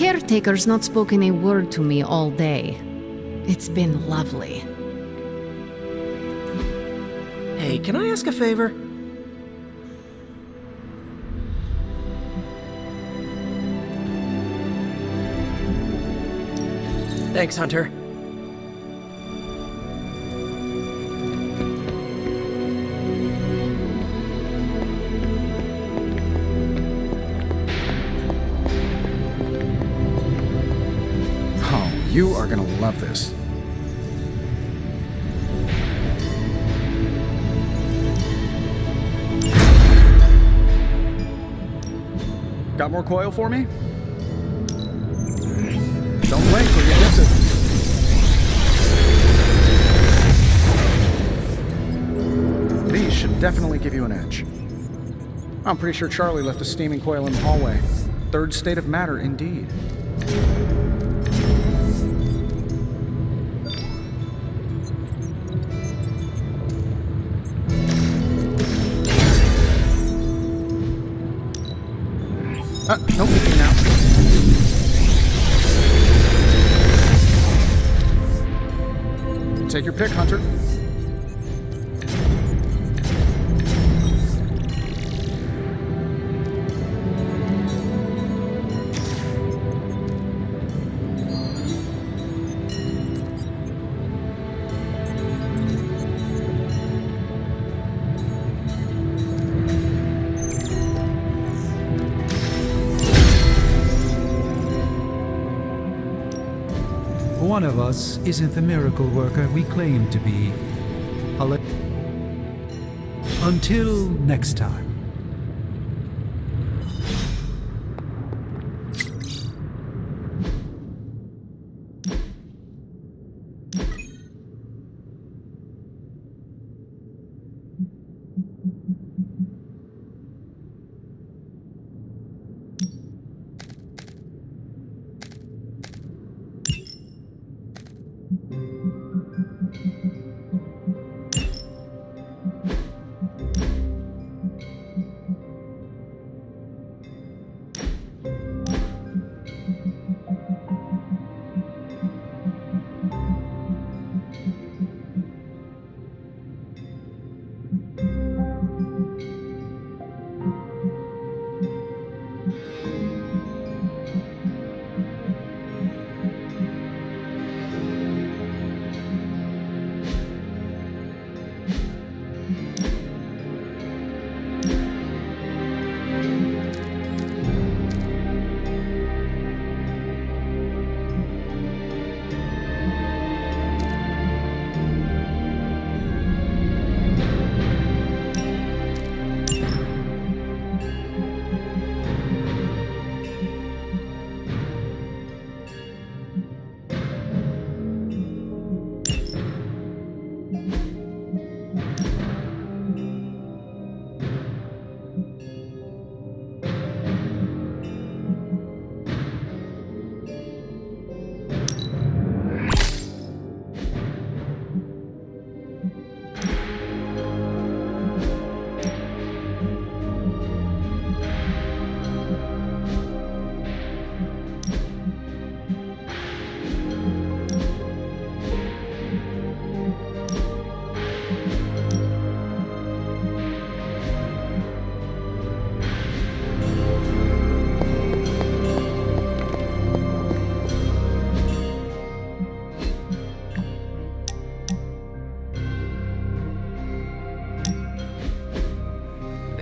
caretaker's not spoken a word to me all day. It's been lovely. Hey, can I ask a favor? Thanks, Hunter. Oh, you are gonna love this. Got more coil for me? Don't blink or you miss it. These should definitely give you an edge. I'm pretty sure Charlie left a steaming coil in the hallway. Third state of matter, indeed. No peeking now. Take your pick, Hunter. One of us isn't the miracle worker we claim to be. Until next time.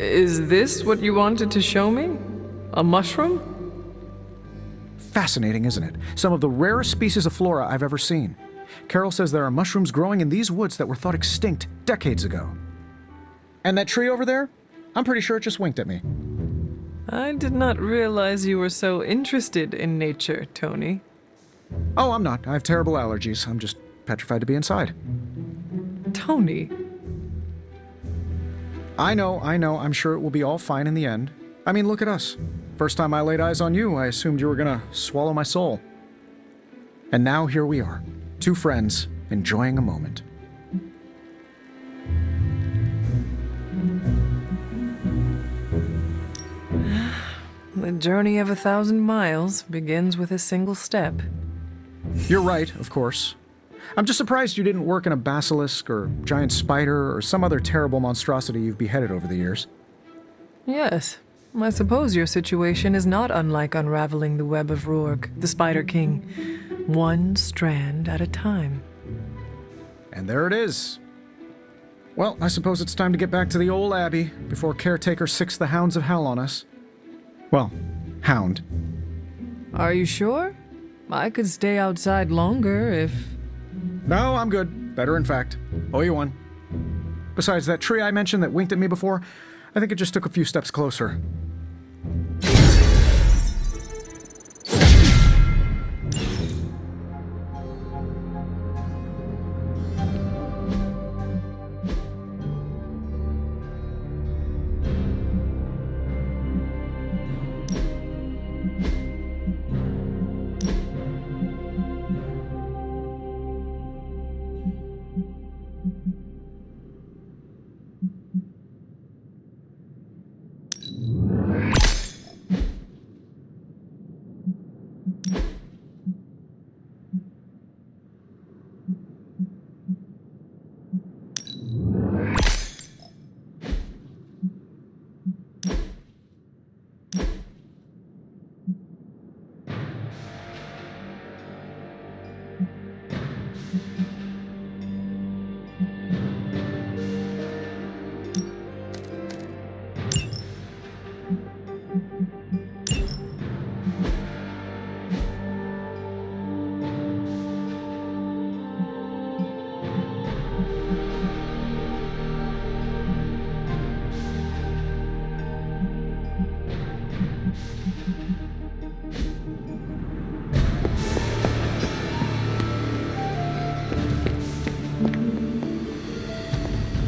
Is this what you wanted to show me? A mushroom? Fascinating, isn't it? Some of the rarest species of flora I've ever seen. Carol says there are mushrooms growing in these woods that were thought extinct decades ago. And that tree over there? I'm pretty sure it just winked at me. I did not realize you were so interested in nature, Tony. Oh, I'm not. I have terrible allergies. I'm just petrified to be inside. Tony. I know. I'm sure it will be all fine in the end. I mean, look at us. First time I laid eyes on you, I assumed you were gonna swallow my soul. And now here we are, two friends enjoying a moment. the journey of 1,000 miles begins with a single step. You're right, of course. I'm just surprised you didn't work in a basilisk or giant spider or some other terrible monstrosity you've beheaded over the years. Yes, I suppose your situation is not unlike unraveling the web of Rourke, the Spider King, one strand at a time. And there it is. Well, I suppose it's time to get back to the old Abbey before Caretaker sicks the hounds of hell on us. Well, hound. Are you sure? I could stay outside longer if... No, I'm good. Better, in fact. Owe you one. Besides, that tree I mentioned that winked at me before, I think it just took a few steps closer.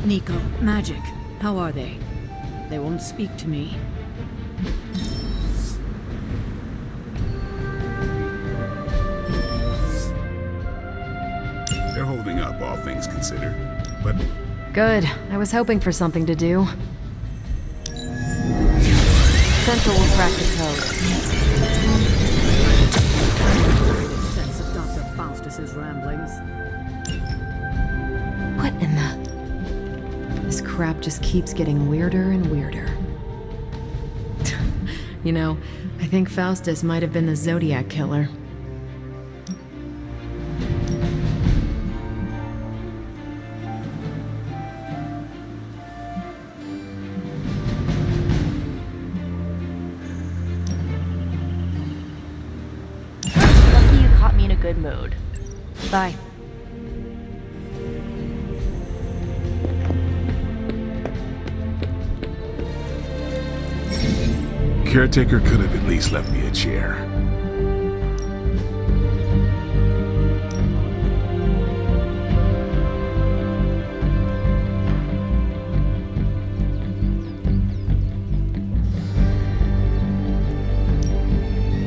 Nico, Magic, how are they? They won't speak to me. They're holding up, all things considered. But Good. I was hoping for something to do. Central will crack the code. Sense of Dr. Faustus's ramblings. What in the... This crap just keeps getting weirder and weirder. You know, I think Faustus might have been the Zodiac killer. Lucky you caught me in a good mood. Bye. Caretaker could have at least left me a chair.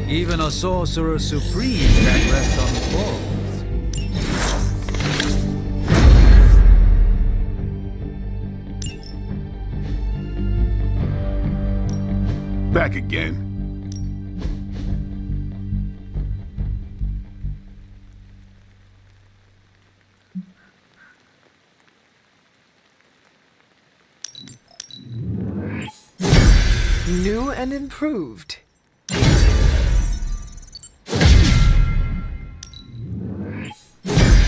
Even a sorcerer supreme can rest on the balls. Back again. New and improved.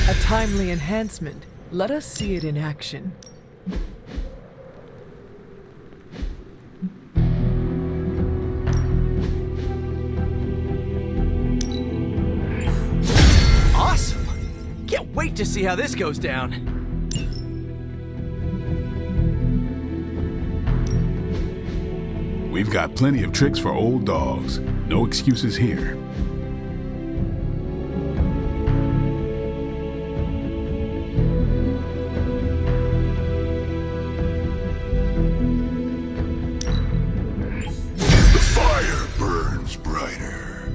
A timely enhancement. Let us see it in action. Awesome! Can't wait to see how this goes down. We've got plenty of tricks for old dogs. No excuses here. The fire burns brighter.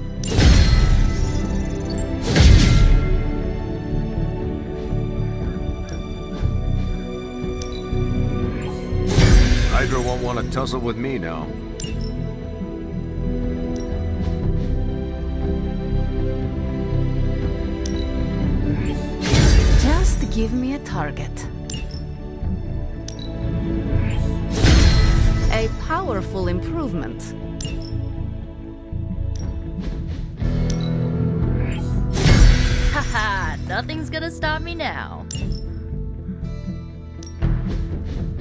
Hydra won't want to tussle with me now. Just give me a target. A powerful improvement. Haha, nothing's gonna stop me now.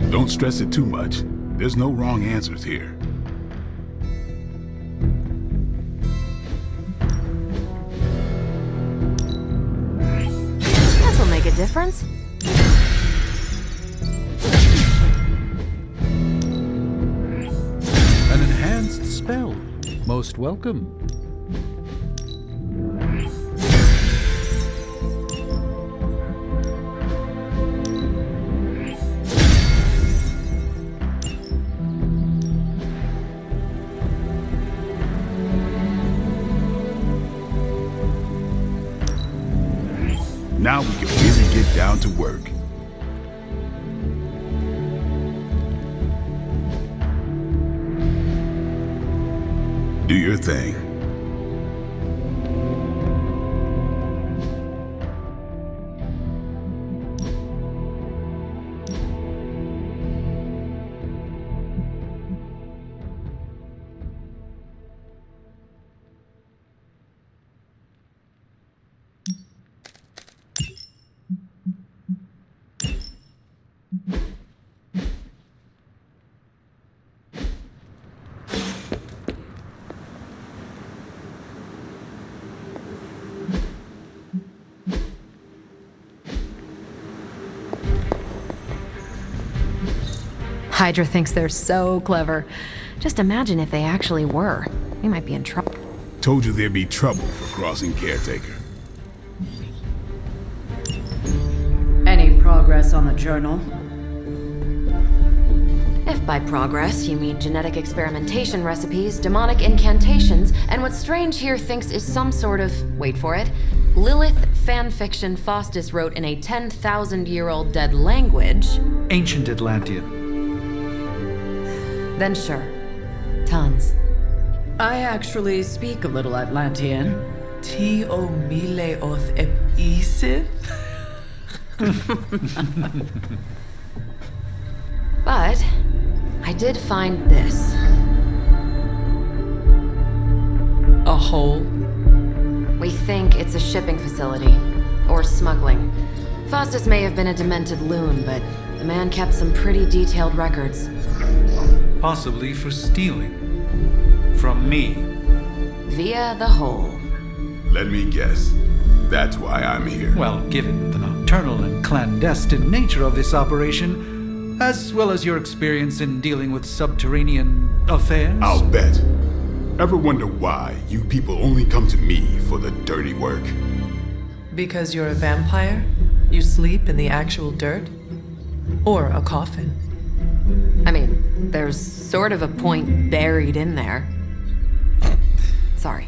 Don't stress it too much. There's no wrong answers here. This'll make a difference. An enhanced spell. Most welcome. Now we can really get down to work. Do your thing. Hydra thinks they're so clever. Just imagine if they actually were. We might be in trouble. Told you there'd be trouble for crossing Caretaker. Any progress on the journal? If by progress you mean genetic experimentation recipes, demonic incantations, and what Strange here thinks is some sort of, wait for it, Lilith fanfiction Faustus wrote in a 10,000-year-old dead language, Ancient Atlantean. then sure. Tons. I actually speak a little Atlantean. Ti o mile oth ep isith? But I did find this. A hole? We think it's a shipping facility. Or smuggling. Faustus may have been a demented loon, but the man kept some pretty detailed records. Possibly for stealing. From me. Via the hole. Let me guess. That's why I'm here. Well, given the nocturnal and clandestine nature of this operation, as well as your experience in dealing with subterranean affairs. I'll bet. Ever wonder why you people only come to me for the dirty work? Because you're a vampire? You sleep in the actual dirt? Or a coffin? I mean, there's sort of a point buried in there. Sorry.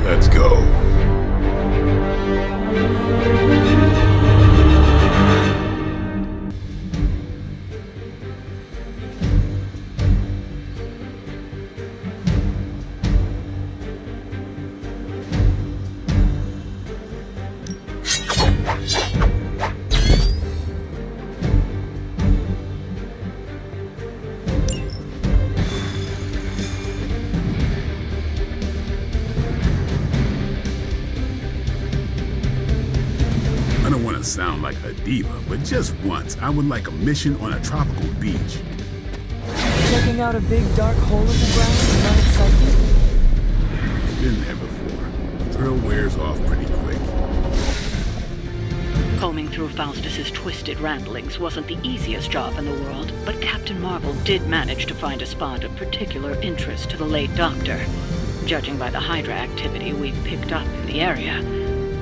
Let's go. I don't want to sound like a diva, but just once, I would like a mission on a tropical beach. Checking out a big dark hole in the ground is not exciting? Been there before. The thrill wears off pretty quick. Combing through Faustus's twisted ramblings wasn't the easiest job in the world, but Captain Marvel did manage to find a spot of particular interest to the late Doctor. Judging by the Hydra activity we've picked up in the area,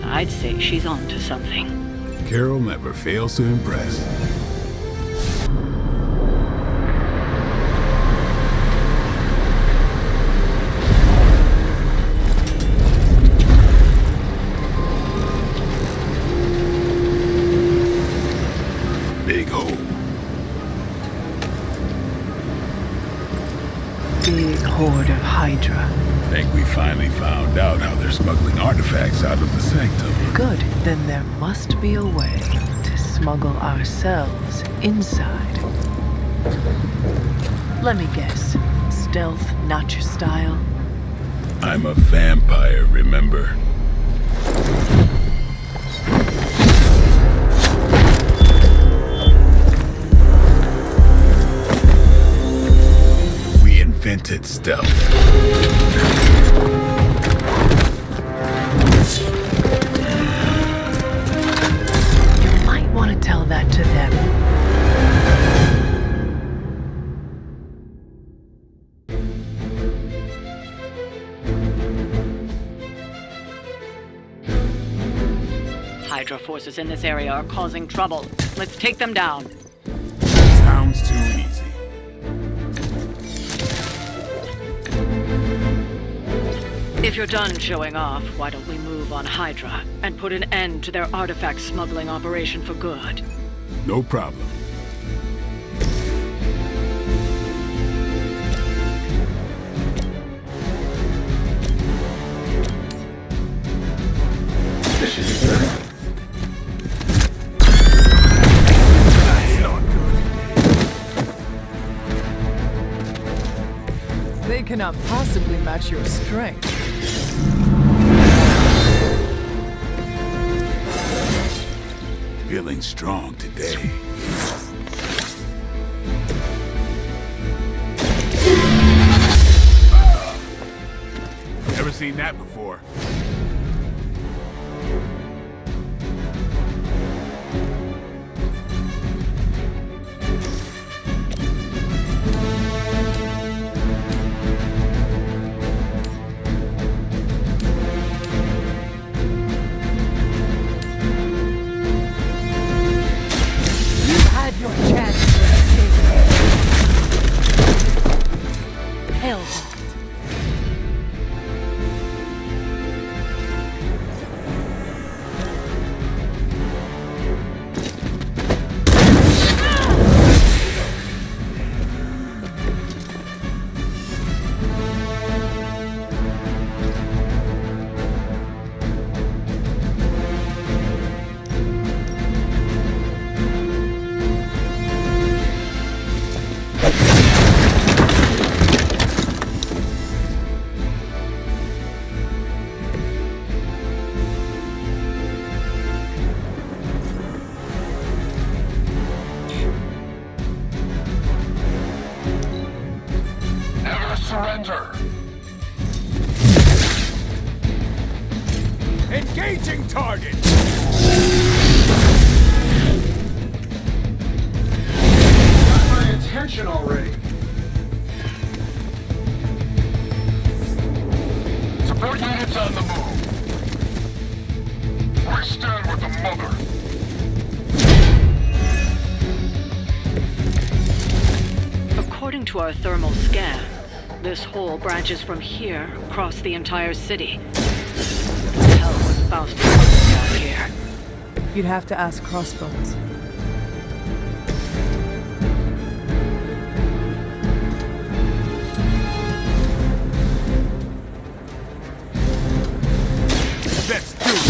I'd say she's on to something. Carol never fails to impress. Big hole. big horde of Hydra. Think we finally found out how they're smuggling artifacts out of the sanctum. Good. Then there must be a way to smuggle ourselves inside. Let me guess. Stealth, not your style? I'm a vampire, remember? We invented stealth. You might want to tell that to them. Hydra forces in this area are causing trouble. Let's take them down. Sounds too easy. If you're done showing off, why don't we move on Hydra and put an end to their artifact smuggling operation for good? No problem. That's not good. They cannot possibly match your strength. Feeling strong today. Never seen that before. Had your chance to escape. Hell. Never surrender. Engaging target. Got my attention already. Support units on the move. We stand with the mother. According to our thermal scan, this hole branches from here across the entire city. The hell was Faust down here? You'd have to ask Crossbones. Let's do it.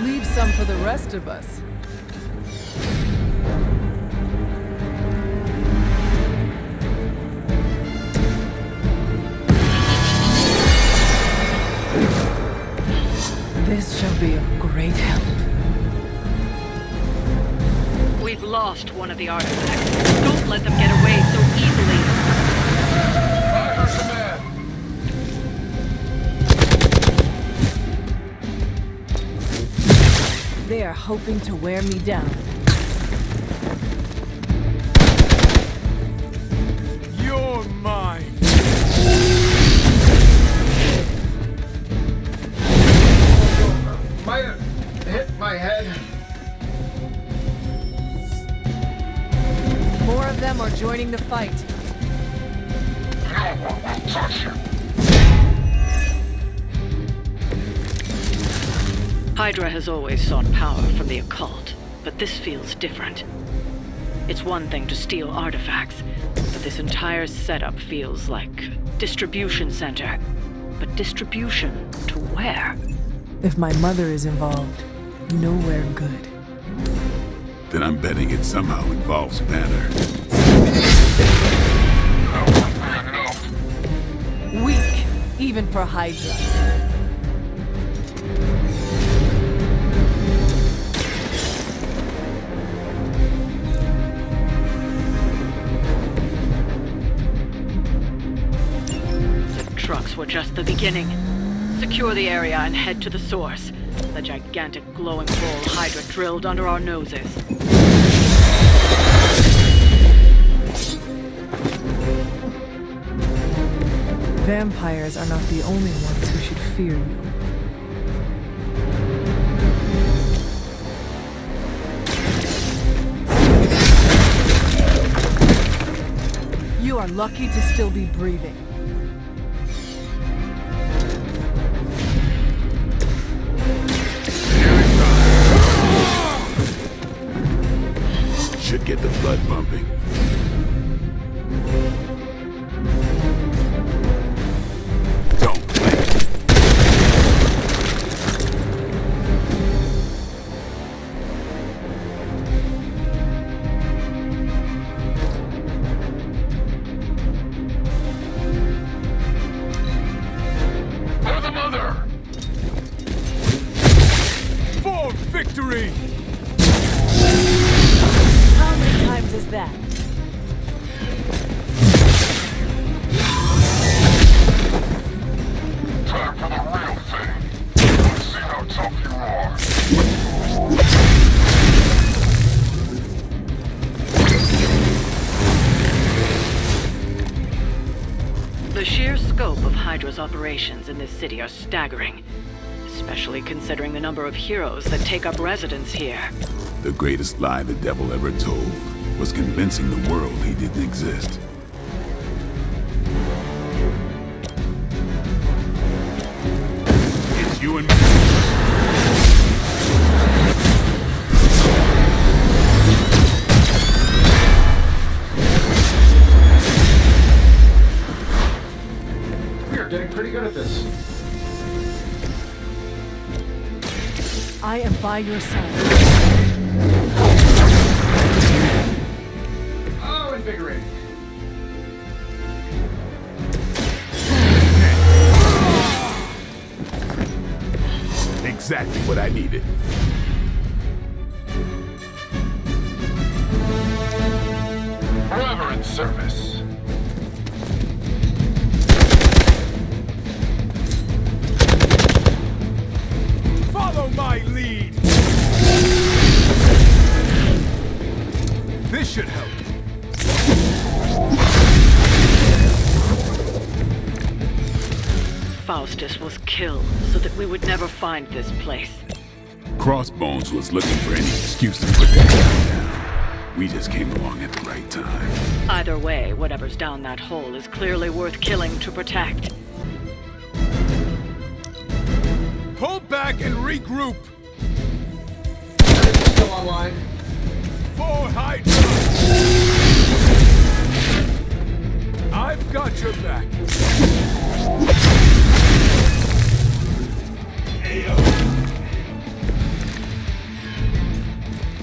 Leave some for the rest of us. This shall be of great help. We've lost one of the artifacts. Don't let them get away so easily. Fire command. They are hoping to wear me down. You're mine. Might have hit my head. More of them are joining the fight. No one will touch you. Hydra has always sought power from the occult, but this feels different. It's one thing to steal artifacts, but this entire setup feels like distribution center. But distribution to where? If my mother is involved, nowhere good. Then I'm betting it somehow involves Banner. Weak, even for Hydra. Trucks were just the beginning. Secure the area and head to the source. The gigantic glowing hole Hydra drilled under our noses. Vampires are not the only ones who should fear you. You are lucky to still be breathing. Should get the blood pumping. Don't blink. For the mother! For victory! How many times is that? Time for the real thing. Let's see how tough you are. The sheer scope of Hydra's operations in this city are staggering, especially considering the number of heroes that take up residence here. The greatest lie the devil ever told was convincing the world he didn't exist. It's you and me. We are getting pretty good at this. I am by your side. Oh, invigorating. Exactly what I needed. Forever in service. Follow my lead. This should help. Faustus was killed so that we would never find this place. Crossbones was looking for any excuse to put that guy down. We just came along at the right time. Either way, whatever's down that hole is clearly worth killing to protect. Pull back and regroup. Still online. For Hydra. I've got your back.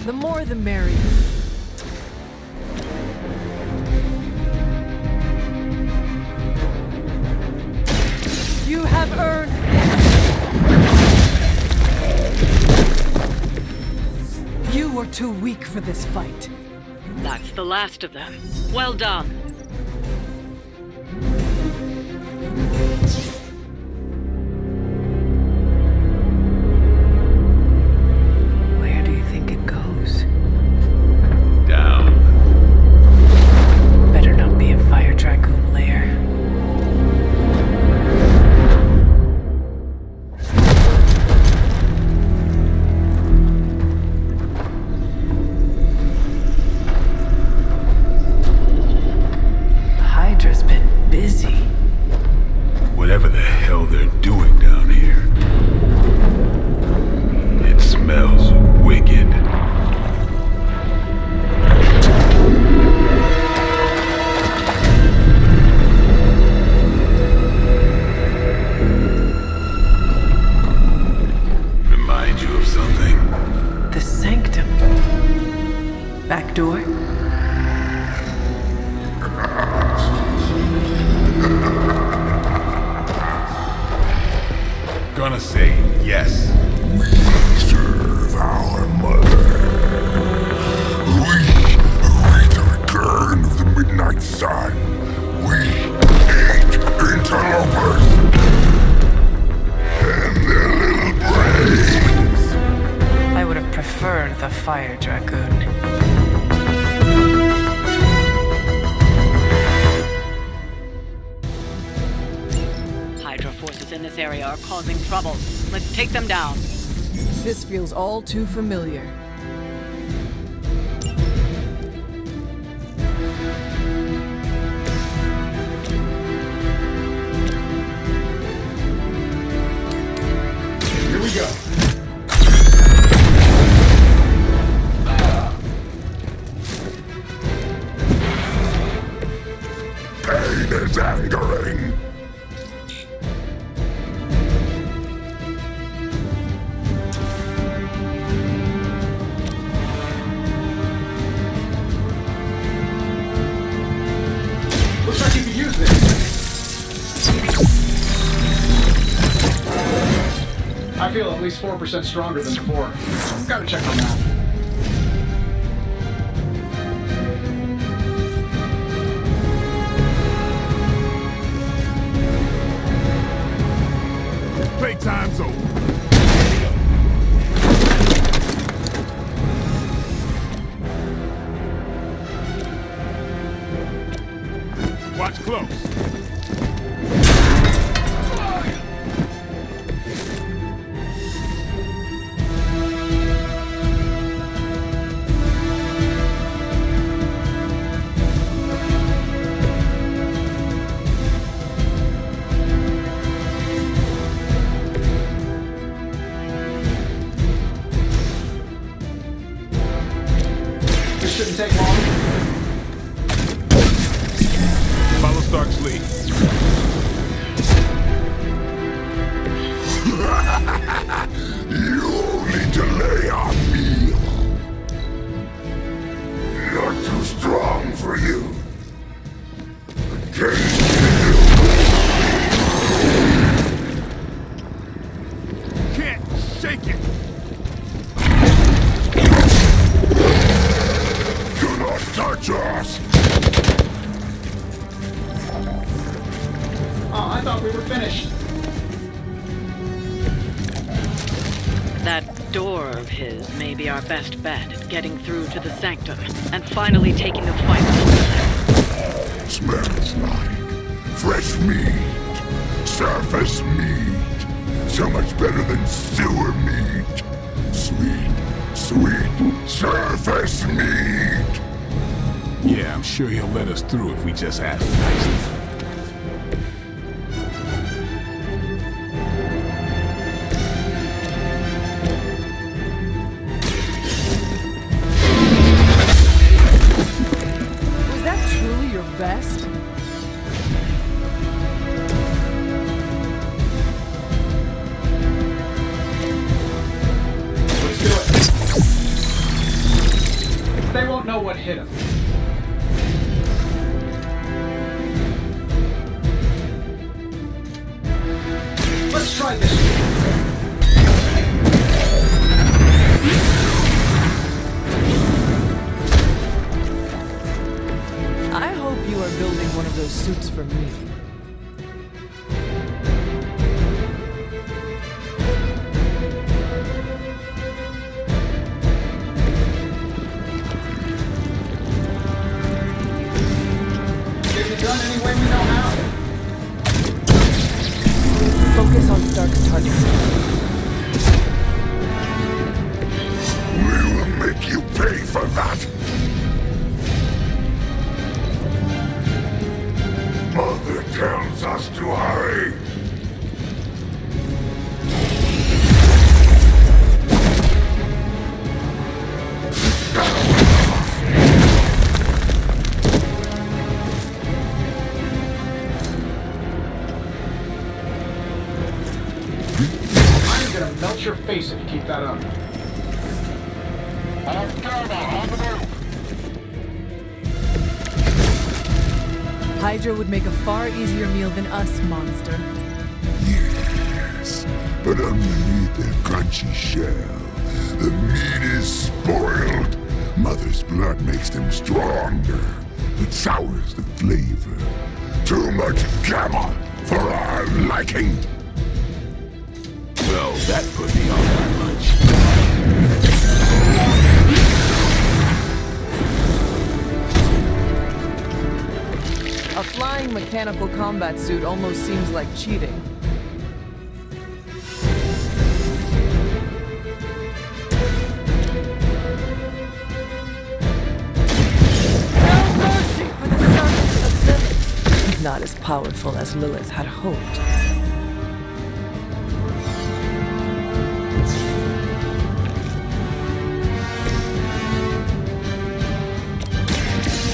The more the merrier. You have earned this. You were too weak for this fight. That's the last of them. Well done. Where do you think it goes? Down. Better not be a fire dragoon lair. Back door? Gonna say yes. We serve our mother. We await the return of the midnight sun. We hate interlopers and their little brains. I would have preferred the fire dragoon. Hydra forces in this area are causing trouble. Let's take them down. This feels all too familiar. Here we go. Pain is angering. Looks like you could use this. I feel at least 4% stronger than before. Gotta check on that. Playtime's over. Watch close. This shouldn't take long. Follow Stark's lead. You only delay our meal. Not too strong for you. Can't Can't shake it. do not touch us. Oh, I thought we were finished. That door of his may be our best bet at getting through to the sanctum and finally taking the fight. Smells like fresh meat, surface meat, so much better than sewer meat. Sweet, sweet surface meat. Yeah, I'm sure he'll let us through if we just ask nicely. Was that truly your best? Let's do it. They won't know what hit him. Let's try this. I hope you are building one of those suits for me. Get it done any way we know how. Focus on Stark's target. We will make you pay for that. Mother tells us to hurry. I'm gonna melt your face if you keep that up. On the move. Hydra would make a far easier meal than us, monster. Yes, but underneath their crunchy shell, the meat is spoiled. Mother's blood makes them stronger. It sours the flavor. Too much gamma for our liking. Well, that put me on my lunch. A flying mechanical combat suit almost seems like cheating. No mercy for the servants of Lilith. Not as powerful as Lilith had hoped.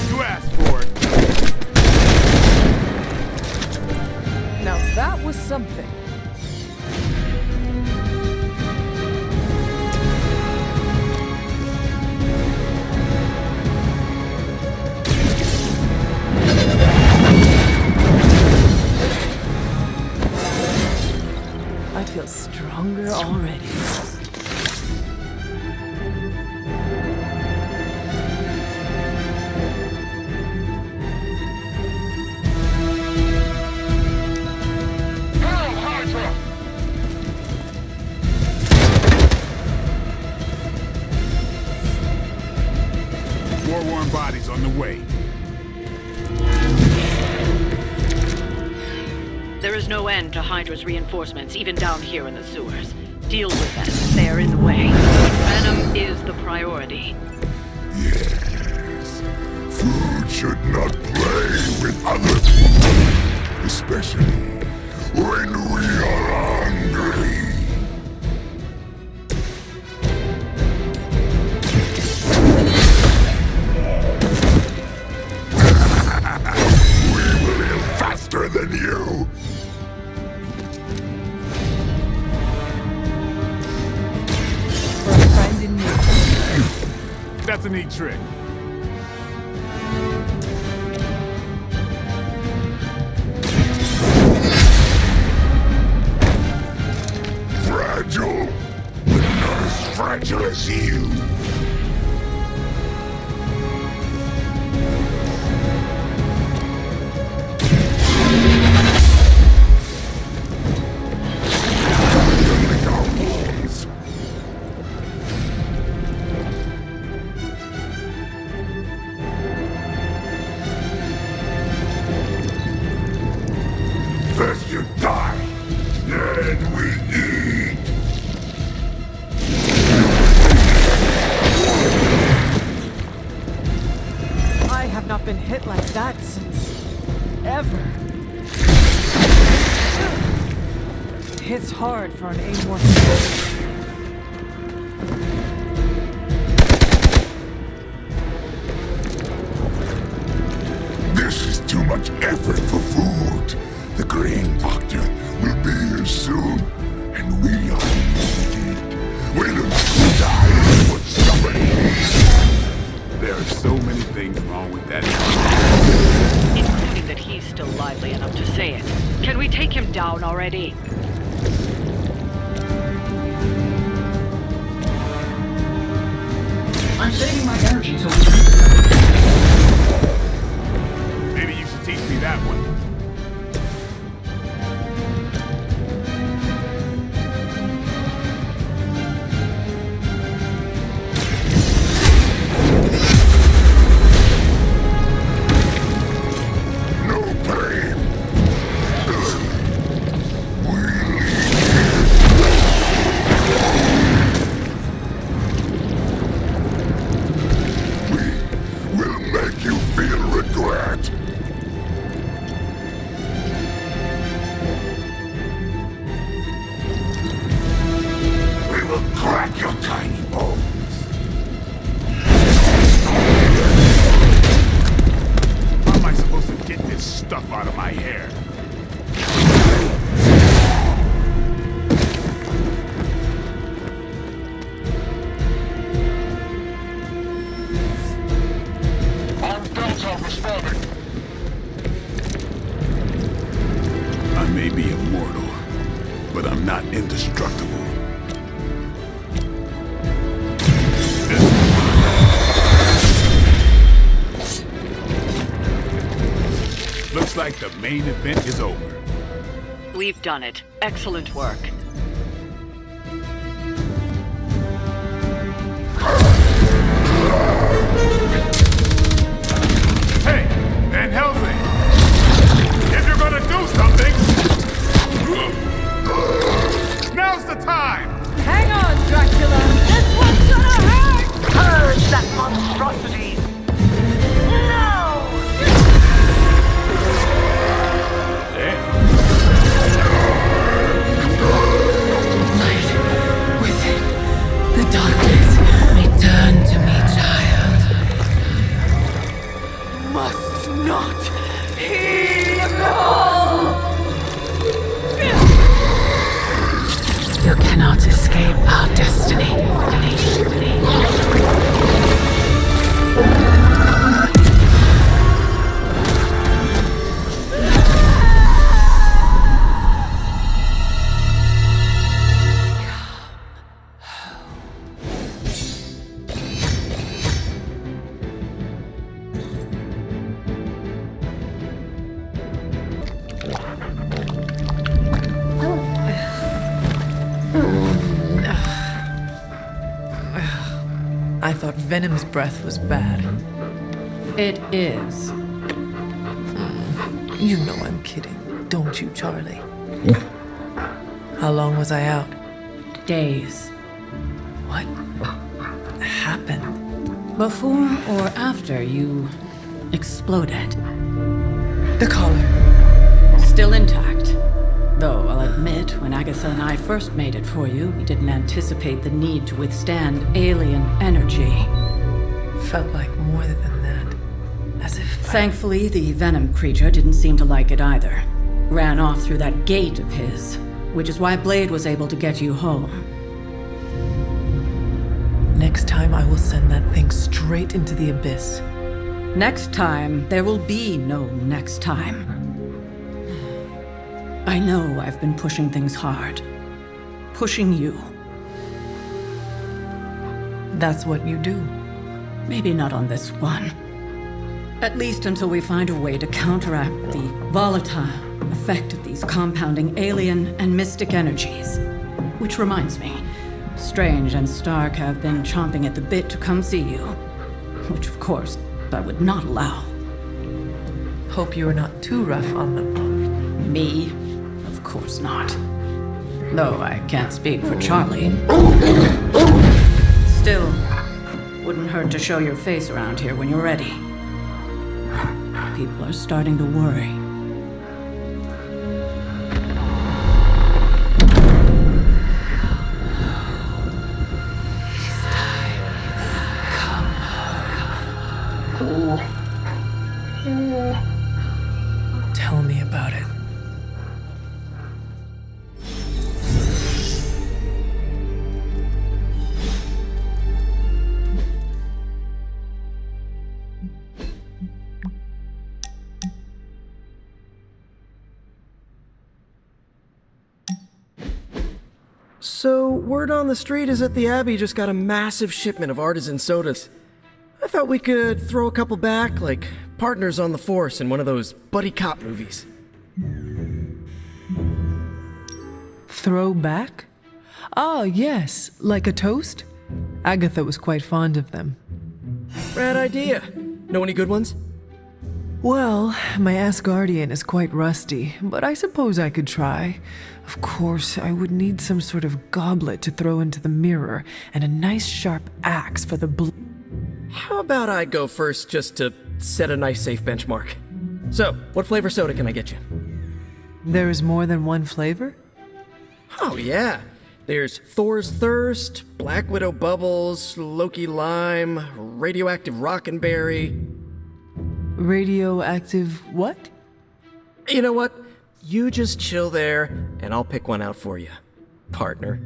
You asked for it. Now that was something. I feel stronger already. Hail Hydra! More warm bodies on the way. There is no end to Hydra's reinforcements, even down here in the sewers. Deal with them. They are in the way. Venom is the priority. Yes. Food should not play with other people, especially when we are hungry. We will live faster than you. For a friend in need. That's a neat trick. Fragile, but not as fragile as you. Lick our wounds. First you die, then we eat. I have not been hit like that since ever. It hits hard for an amorphous. This is too much effort for food. The Green Doctor will be here soon, and we are needed. We do not die for somebody. There are so many things wrong with that. Including that he's still lively enough to say it. Can we take him down already? I'm saving my energy so Maybe you should teach me that one. No pain. We may be immortal, but I'm not indestructible. Looks like the main event is over. We've done it. Excellent work. Hey, Van Helsing! If you're gonna do something, now's the time! Hang on, Dracula! This one's gonna hurt! Purge that monstrosity! The darkness, return to me, child. Must not evil! You cannot escape our destiny. I thought Venom's breath was bad. It is. You know I'm kidding, don't you, Charlie? How long was I out? Days. What happened? Before or after you exploded. The collar. Still intact. Though I'll admit, when Agatha and I first made it for you, we didn't anticipate the need to withstand alien energy. Felt like more than that. As if Thankfully, the venom creature didn't seem to like it either. Ran off through that gate of his, which is why Blade was able to get you home. Next time I will send that thing straight into the abyss. Next time, there will be no next time. I know I've been pushing things hard. Pushing you. That's what you do. Maybe not on this one. At least until we find a way to counteract the volatile effect of these compounding alien and mystic energies. Which reminds me, Strange and Stark have been chomping at the bit to come see you. Which, of course, I would not allow. Hope you are not too rough on them. Me? Of course not. Though I can't speak for Charlie. Still, wouldn't hurt to show your face around here when you're ready. People are starting to worry. Tell me about it. So, word on the street is that the Abbey just got a massive shipment of artisan sodas. I thought we could throw a couple back, like partners on the force in one of those buddy cop movies. Throw back? Ah, yes, like a toast? Agatha was quite fond of them. Rad idea. Know any good ones? Well, my Asgardian is quite rusty, but I suppose I could try. Of course, I would need some sort of goblet to throw into the mirror, and a nice sharp axe for the How about I go first just to set a nice safe benchmark? So, what flavor soda can I get you? There is more than one flavor? Oh, yeah. There's Thor's Thirst, Black Widow Bubbles, Loki Lime, Radioactive Rockenberry. Radioactive what? You know what? You just chill there, and I'll pick one out for you, partner.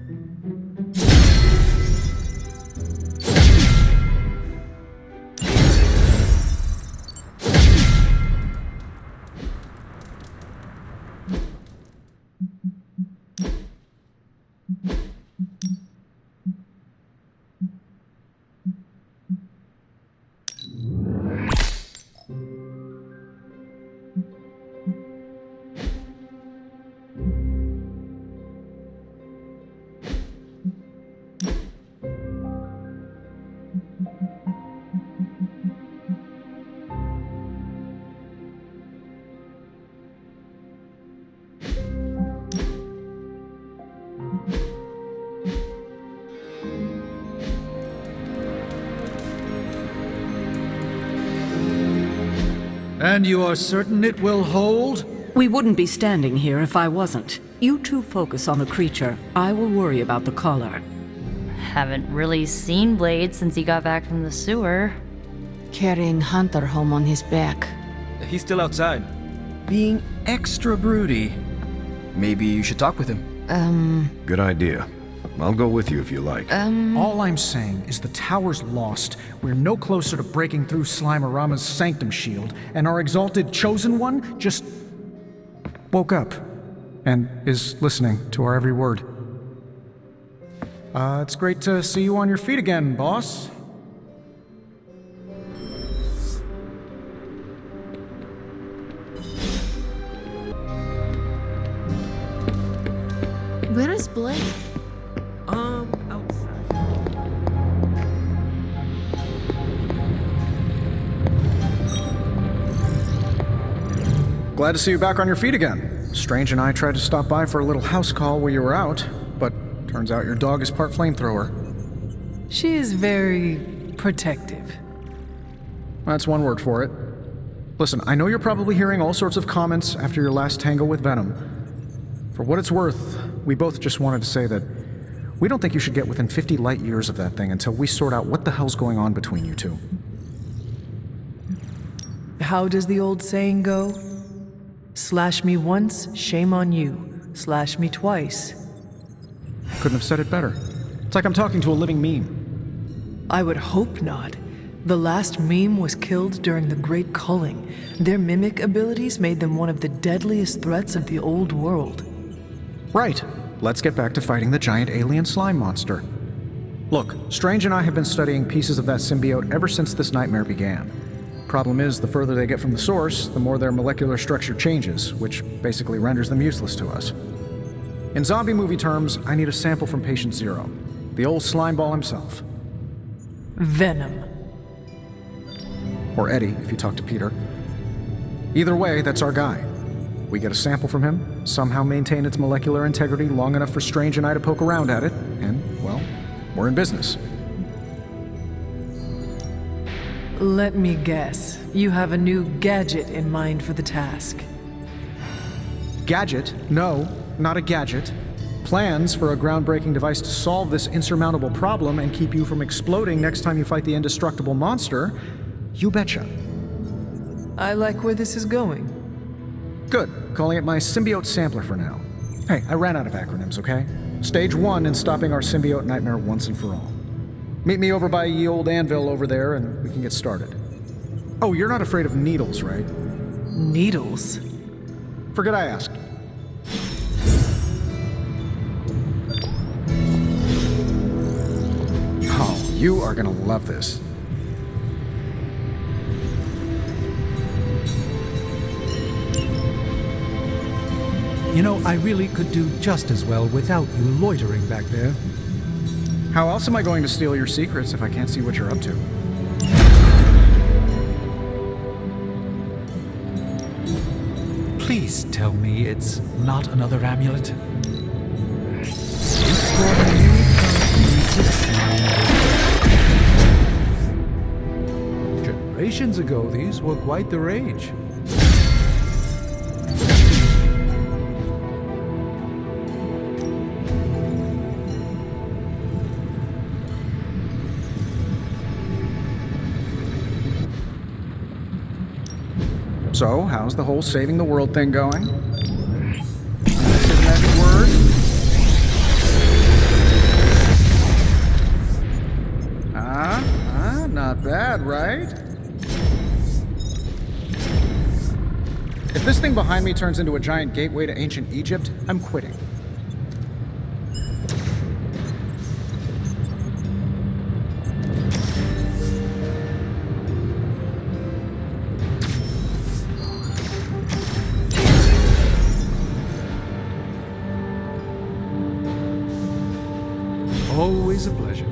And you are certain it will hold? We wouldn't be standing here if I wasn't. You two focus on the creature. I will worry about the collar. Haven't really seen Blade since he got back from the sewer. Carrying Hunter home on his back. He's still outside. Being extra broody. Maybe you should talk with him. Good idea. I'll go with you if you like. All I'm saying is the tower's lost. We're no closer to breaking through Slimerama's sanctum shield, and our exalted chosen one just woke up and is listening to our every word. It's great to see you on your feet again, boss. Where is Blade? Outside. Glad to see you back on your feet again. Strange and I tried to stop by for a little house call while you were out, but turns out your dog is part flamethrower. She is very protective. That's one word for it. Listen, I know you're probably hearing all sorts of comments after your last tango with Venom. For what it's worth, we both just wanted to say that we don't think you should get within 50 light years of that thing until we sort out what the hell's going on between you two. How does the old saying go? Slash me once, shame on you. Slash me twice. Couldn't have said it better. It's like I'm talking to a living meme. I would hope not. The last meme was killed during the Great Culling. Their mimic abilities made them one of the deadliest threats of the old world. Right. Let's get back to fighting the giant alien slime monster. Look, Strange and I have been studying pieces of that symbiote ever since this nightmare began. Problem is, the further they get from the source, the more their molecular structure changes, which basically renders them useless to us. In zombie movie terms, I need a sample from Patient Zero, the old slime ball himself. Venom. Or Eddie, if you talk to Peter. Either way, that's our guy. We get a sample from him, somehow maintain its molecular integrity long enough for Strange and I to poke around at it, and, well, we're in business. Let me guess. You have a new gadget in mind for the task. Gadget? No, not a gadget. Plans for a groundbreaking device to solve this insurmountable problem and keep you from exploding next time you fight the indestructible monster? You betcha. I like where this is going. Good. Calling it my symbiote sampler for now. Hey, I ran out of acronyms, okay? Stage 1 in stopping our symbiote nightmare once and for all. Meet me over by ye old anvil over there and we can get started. Oh, you're not afraid of needles, right? Needles? Forget I asked. Oh, you are gonna love this. You know, I really could do just as well without you loitering back there. How else am I going to steal your secrets if I can't see what you're up to? Please tell me it's not another amulet. Generations ago, these were quite the rage. So, how's the whole saving the world thing going? Say the magic word. Not bad, right? If this thing behind me turns into a giant gateway to ancient Egypt, I'm quitting. Always a pleasure.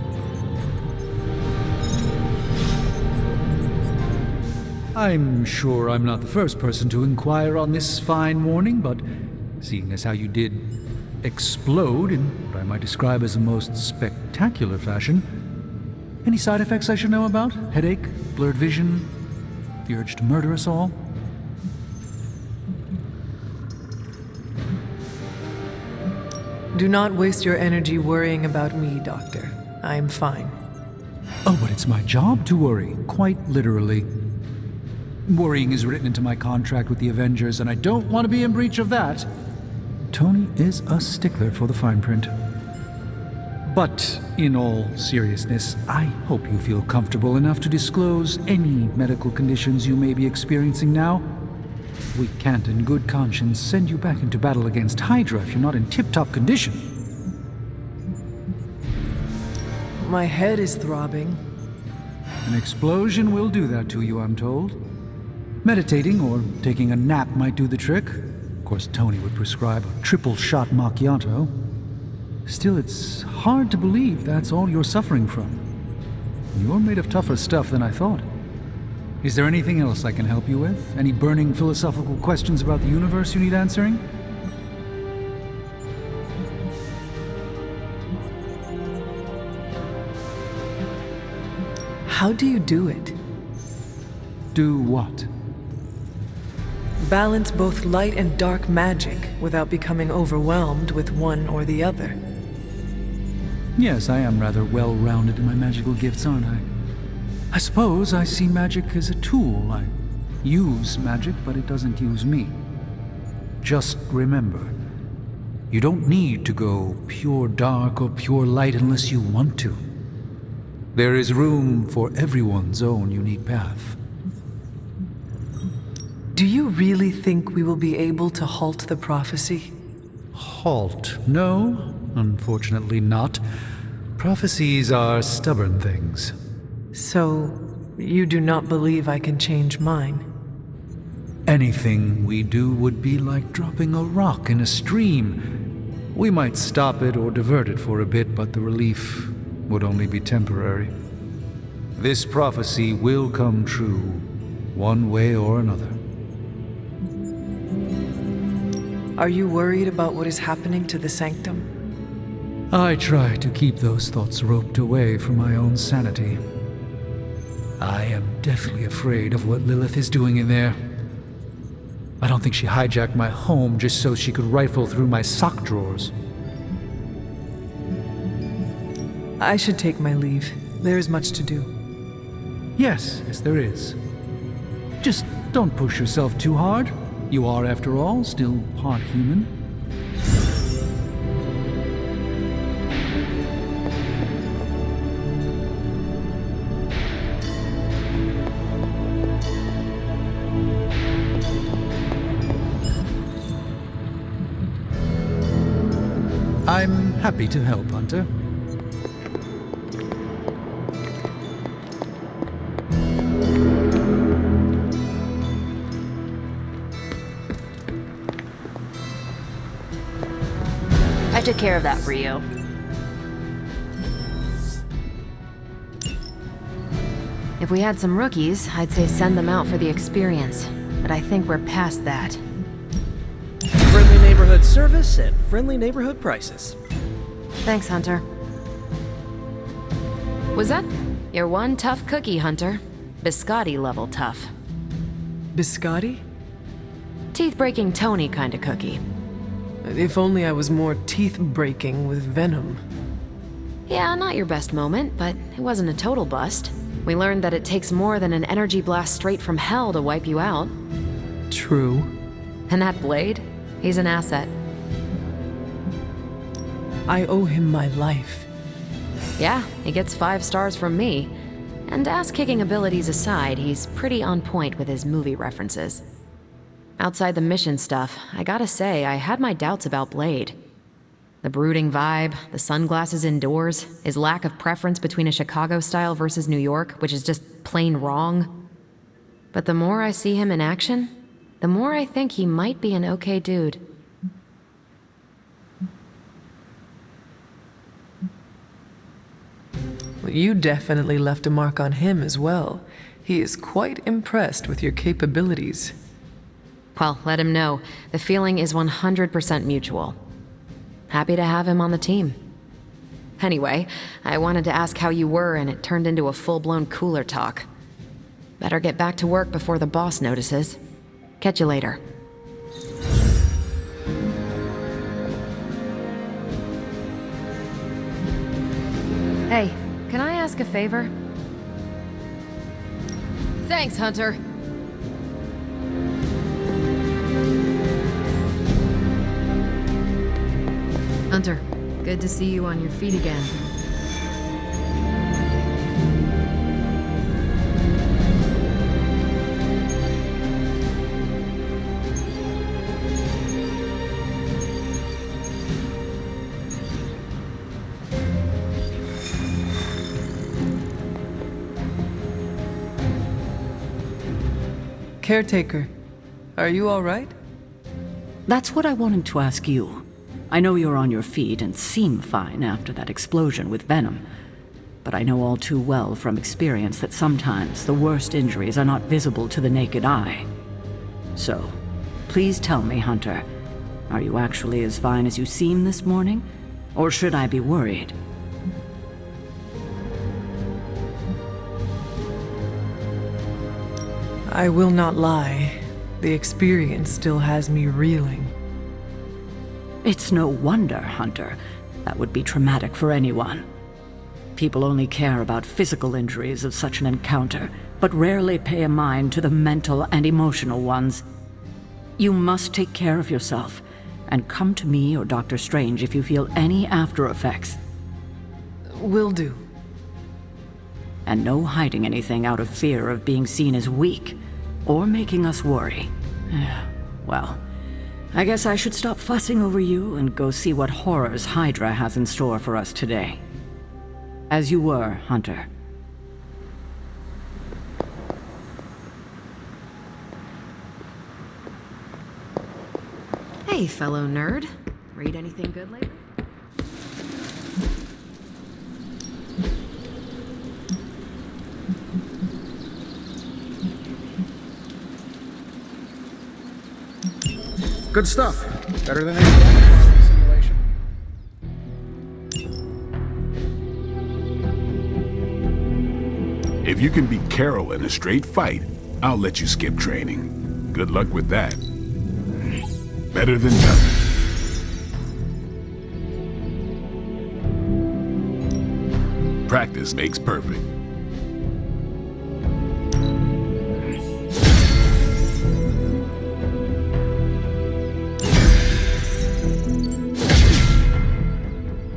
I'm sure I'm not the first person to inquire on this fine morning, but seeing as how you did explode in what I might describe as a most spectacular fashion, any side effects I should know about? Headache? Blurred vision? The urge to murder us all? Do not waste your energy worrying about me, Doctor. I am fine. Oh, but it's my job to worry, quite literally. Worrying is written into my contract with the Avengers, and I don't want to be in breach of that. Tony is a stickler for the fine print. But in all seriousness, I hope you feel comfortable enough to disclose any medical conditions you may be experiencing now. We can't in good conscience send you back into battle against Hydra if you're not in tip-top condition. My head is throbbing. An explosion will do that to you, I'm told. Meditating or taking a nap might do the trick. Of course, Tony would prescribe a triple-shot macchiato. Still, it's hard to believe that's all you're suffering from. You're made of tougher stuff than I thought. Is there anything else I can help you with? Any burning philosophical questions about the universe you need answering? How do you do it? Do what? Balance both light and dark magic without becoming overwhelmed with one or the other. Yes, I am rather well-rounded in my magical gifts, aren't I? I suppose I see magic as a tool. I use magic, but it doesn't use me. Just remember, you don't need to go pure dark or pure light unless you want to. There is room for everyone's own unique path. Do you really think we will be able to halt the prophecy? Halt? No, unfortunately not. Prophecies are stubborn things. So, you do not believe I can change mine? Anything we do would be like dropping a rock in a stream. We might stop it or divert it for a bit, but the relief would only be temporary. This prophecy will come true, one way or another. Are you worried about what is happening to the Sanctum? I try to keep those thoughts roped away for my own sanity. I am deathly afraid of what Lilith is doing in there. I don't think she hijacked my home just so she could rifle through my sock drawers. I should take my leave. There is much to do. Yes, there is. Just don't push yourself too hard. You are, after all, still part human. I'm happy to help, Hunter. I took care of that for you. If we had some rookies, I'd say send them out for the experience. But I think we're past that. Friendly neighborhood service at friendly neighborhood prices. Thanks, Hunter. Was that your one tough cookie, Hunter? Biscotti level tough. Biscotti? Teeth-breaking Tony kind of cookie. If only I was more teeth-breaking with venom. Yeah, not your best moment, but it wasn't a total bust. We learned that it takes more than an energy blast straight from hell to wipe you out. True. And that Blade? He's an asset. I owe him my life. Yeah, he gets 5 stars from me. And ass-kicking abilities aside, he's pretty on point with his movie references. Outside the mission stuff, I gotta say, I had my doubts about Blade. The brooding vibe, the sunglasses indoors, his lack of preference between a Chicago style versus New York, which is just plain wrong. But the more I see him in action, the more I think he might be an okay dude. Well, you definitely left a mark on him as well. He is quite impressed with your capabilities. Well, let him know. The feeling is 100% mutual. Happy to have him on the team. Anyway, I wanted to ask how you were, and it turned into a full-blown cooler talk. Better get back to work before the boss notices. Catch you later. Hey, can I ask a favor? Thanks, Hunter. Hunter, good to see you on your feet again. Caretaker, are you all right? That's what I wanted to ask you. I know you're on your feet and seem fine after that explosion with Venom, but I know all too well from experience that sometimes the worst injuries are not visible to the naked eye. So, please tell me, Hunter, are you actually as fine as you seem this morning? Or should I be worried? I will not lie. The experience still has me reeling. It's no wonder, Hunter. That would be traumatic for anyone. People only care about physical injuries of such an encounter, but rarely pay a mind to the mental and emotional ones. You must take care of yourself, and come to me or Dr. Strange if you feel any after effects. Will do. And no hiding anything out of fear of being seen as weak, or making us worry. Well, I guess I should stop fussing over you and go see what horrors Hydra has in store for us today. As you were, Hunter. Hey, fellow nerd. Read anything good lately? Good stuff. Better than any simulation. If you can beat Carol in a straight fight, I'll let you skip training. Good luck with that. Better than nothing. Practice makes perfect.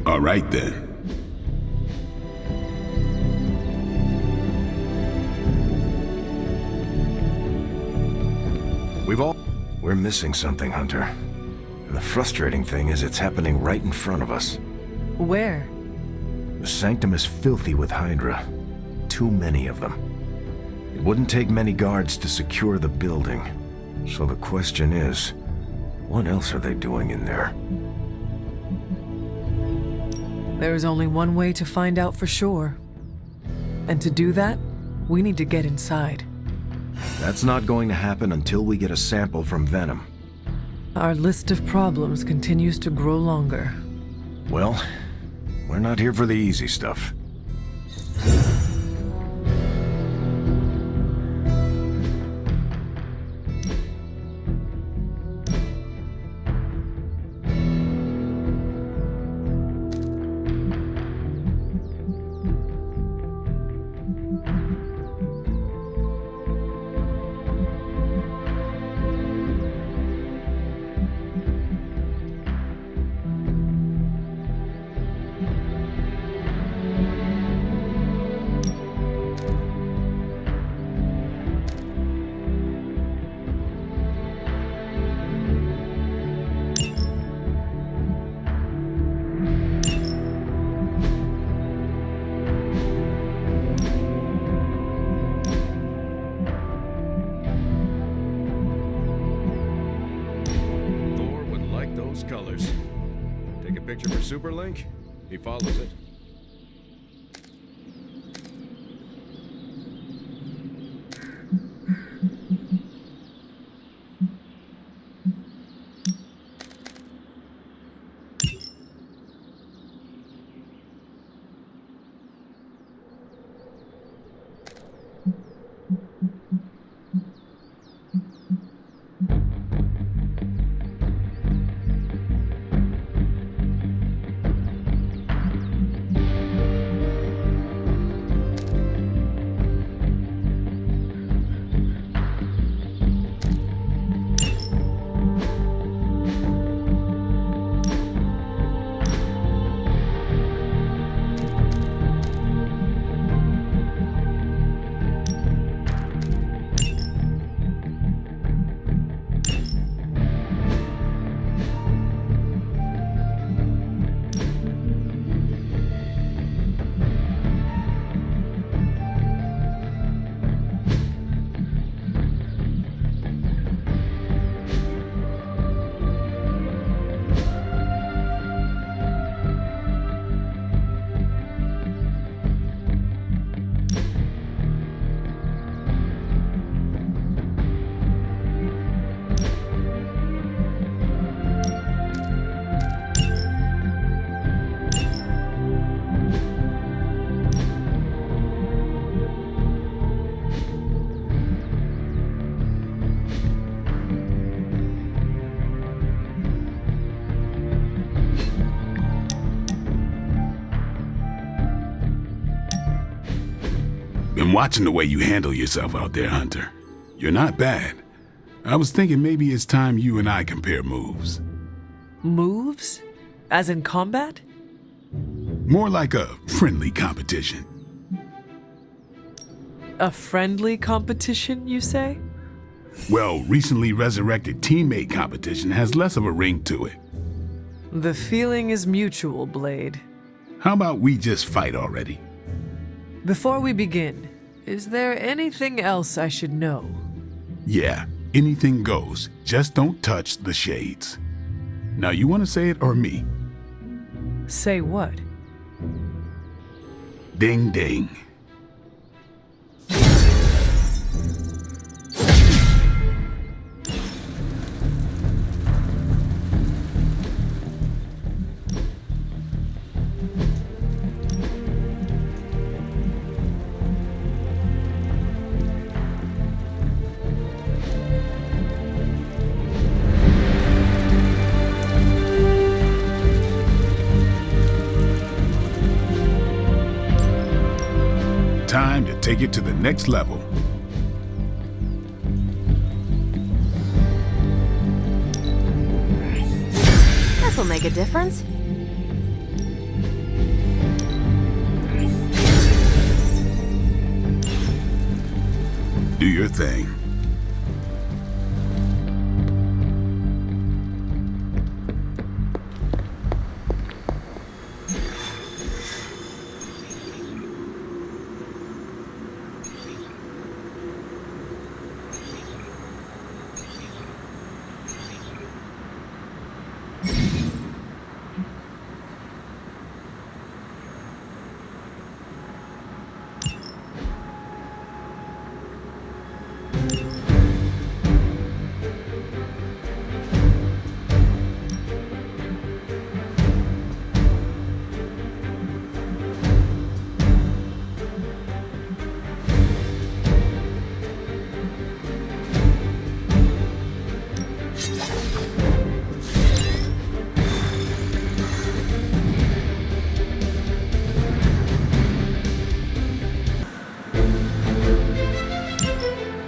All right then. We're missing something, Hunter. And the frustrating thing is it's happening right in front of us. Where? The Sanctum is filthy with Hydra. Too many of them. It wouldn't take many guards to secure the building. So the question is, what else are they doing in there? There is only one way to find out for sure. And to do that, we need to get inside. That's not going to happen until we get a sample from Venom. Our list of problems continues to grow longer. Well, we're not here for the easy stuff. Colors. Take a picture for Superlink? He follows it. Been watching the way you handle yourself out there, Hunter. You're not bad. I was thinking maybe it's time you and I compare moves. Moves? As in combat? More like a friendly competition. A friendly competition, you say? Well, recently resurrected teammate competition has less of a ring to it. The feeling is mutual, Blade. How about we just fight already? Before we begin, is there anything else I should know? Yeah, anything goes. Just don't touch the shades. Now, you want to say it or me? Say what? Ding ding. Time to take it to the next level. This'll make a difference. Do your thing.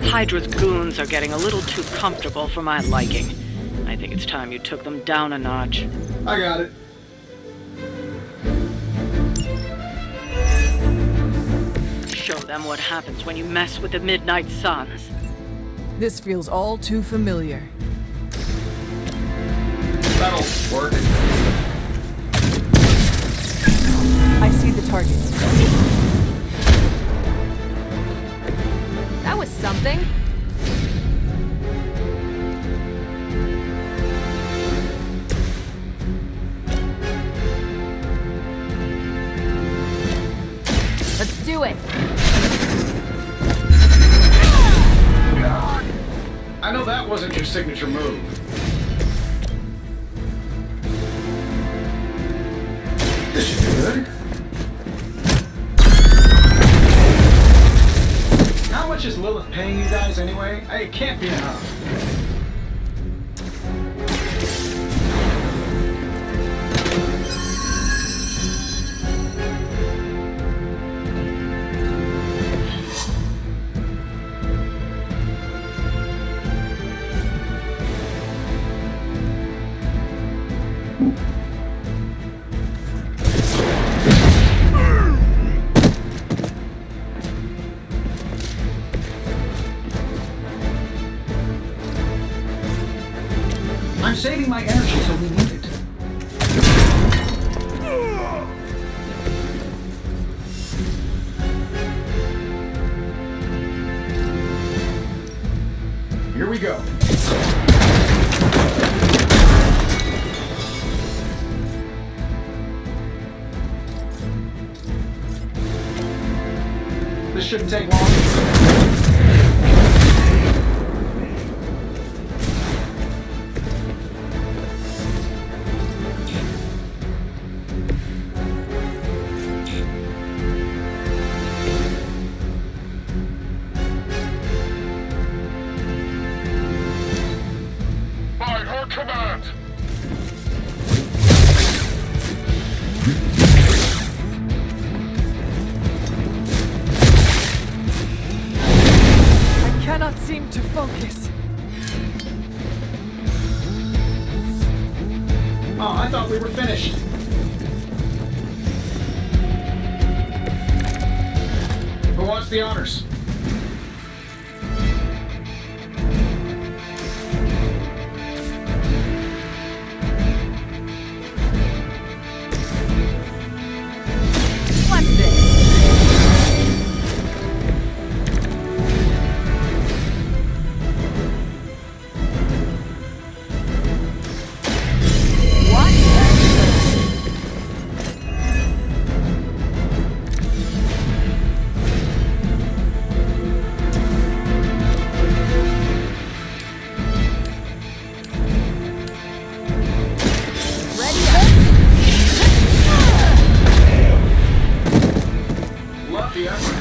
Hydra's goons are getting a little too comfortable for my liking. I think it's time you took them down a notch. I got it. Show them what happens when you mess with the Midnight Suns. This feels all too familiar. That'll work. I see the target. That was something. Let's do it. I know that wasn't your signature move. This should be good. How much is Lilith paying you guys anyway? It can't be enough. I'm saving my energy so we need it. Here we go. This shouldn't take long. this? Oh, I thought we were finished. Who wants the honors? What's this? Lucky effort.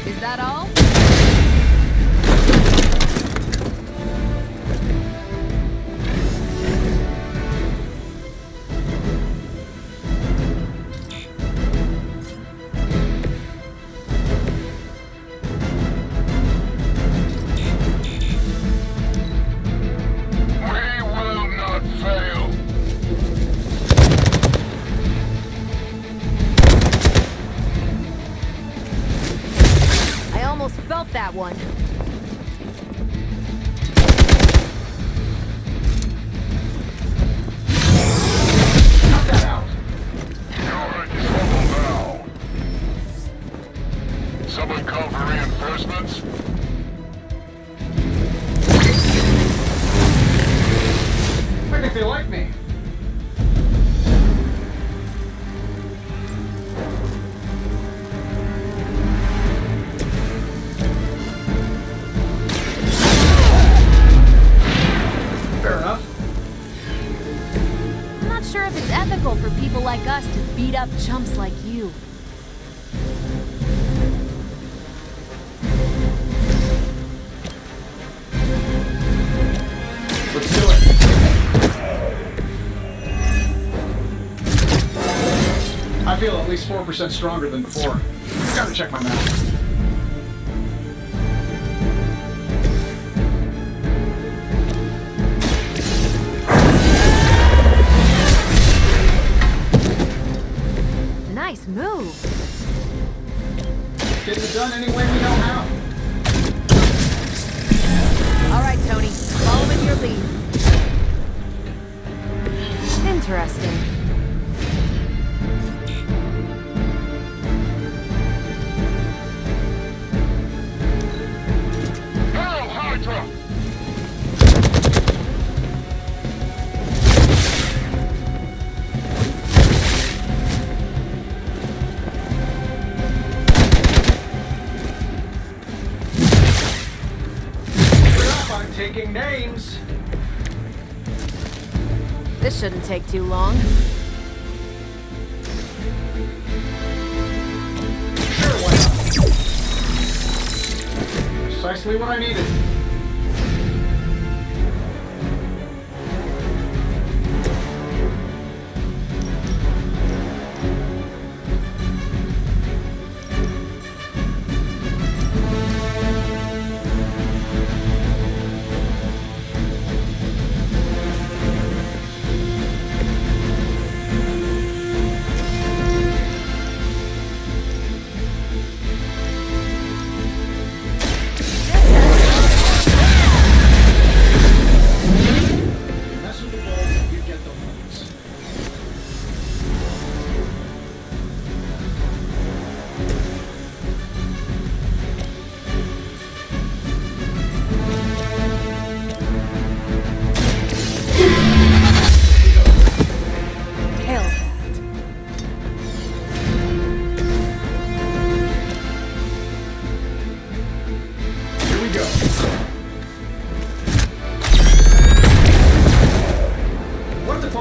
Is that all? We will not fail. I almost felt that one. Cut that out. You're in trouble now. Someone call for reinforcements? I think they like me. Fair enough. I'm not sure if it's ethical for people like us to beat up chumps like you. Let's do it. I feel at least 4% stronger than before. Gotta check my math. Nice move. Getting it done any way we know how. All right, Tony. Following your lead. Interesting. Hail Hydra! I'm taking names. This shouldn't take too long. Sure, why not? Precisely what I needed.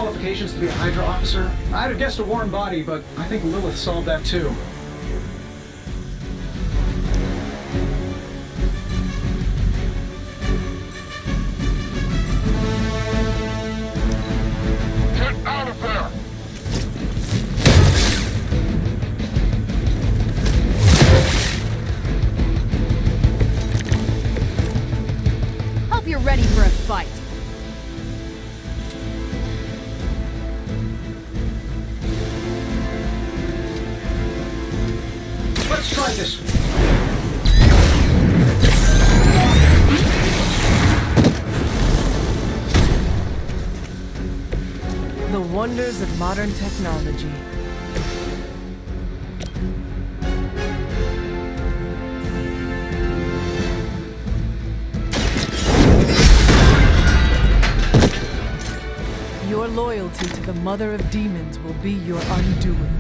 qualifications to be a Hydra officer? I'd have guessed a warm body, but I think Lilith solved that too. Get out of there! Hope you're ready for a fight. Let's try this. The wonders of modern technology. Your loyalty to the Mother of Demons will be your undoing.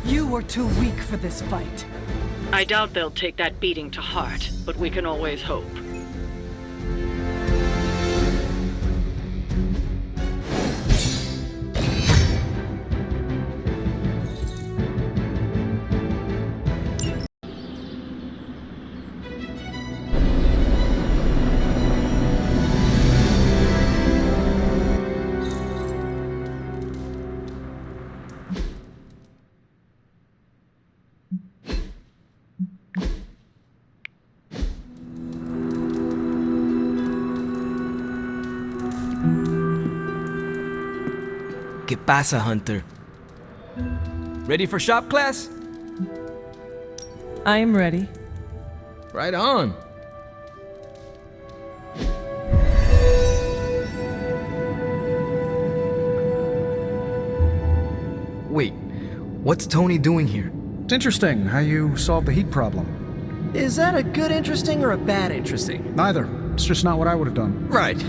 You were too weak for this fight. I doubt they'll take that beating to heart, but we can always hope. ¿Qué pasa, Hunter? Ready for shop class? I am ready. Right on. Wait, what's Tony doing here? It's interesting how you solved the heat problem. Is that a good interesting or a bad interesting? Neither. It's just not what I would have done. Right.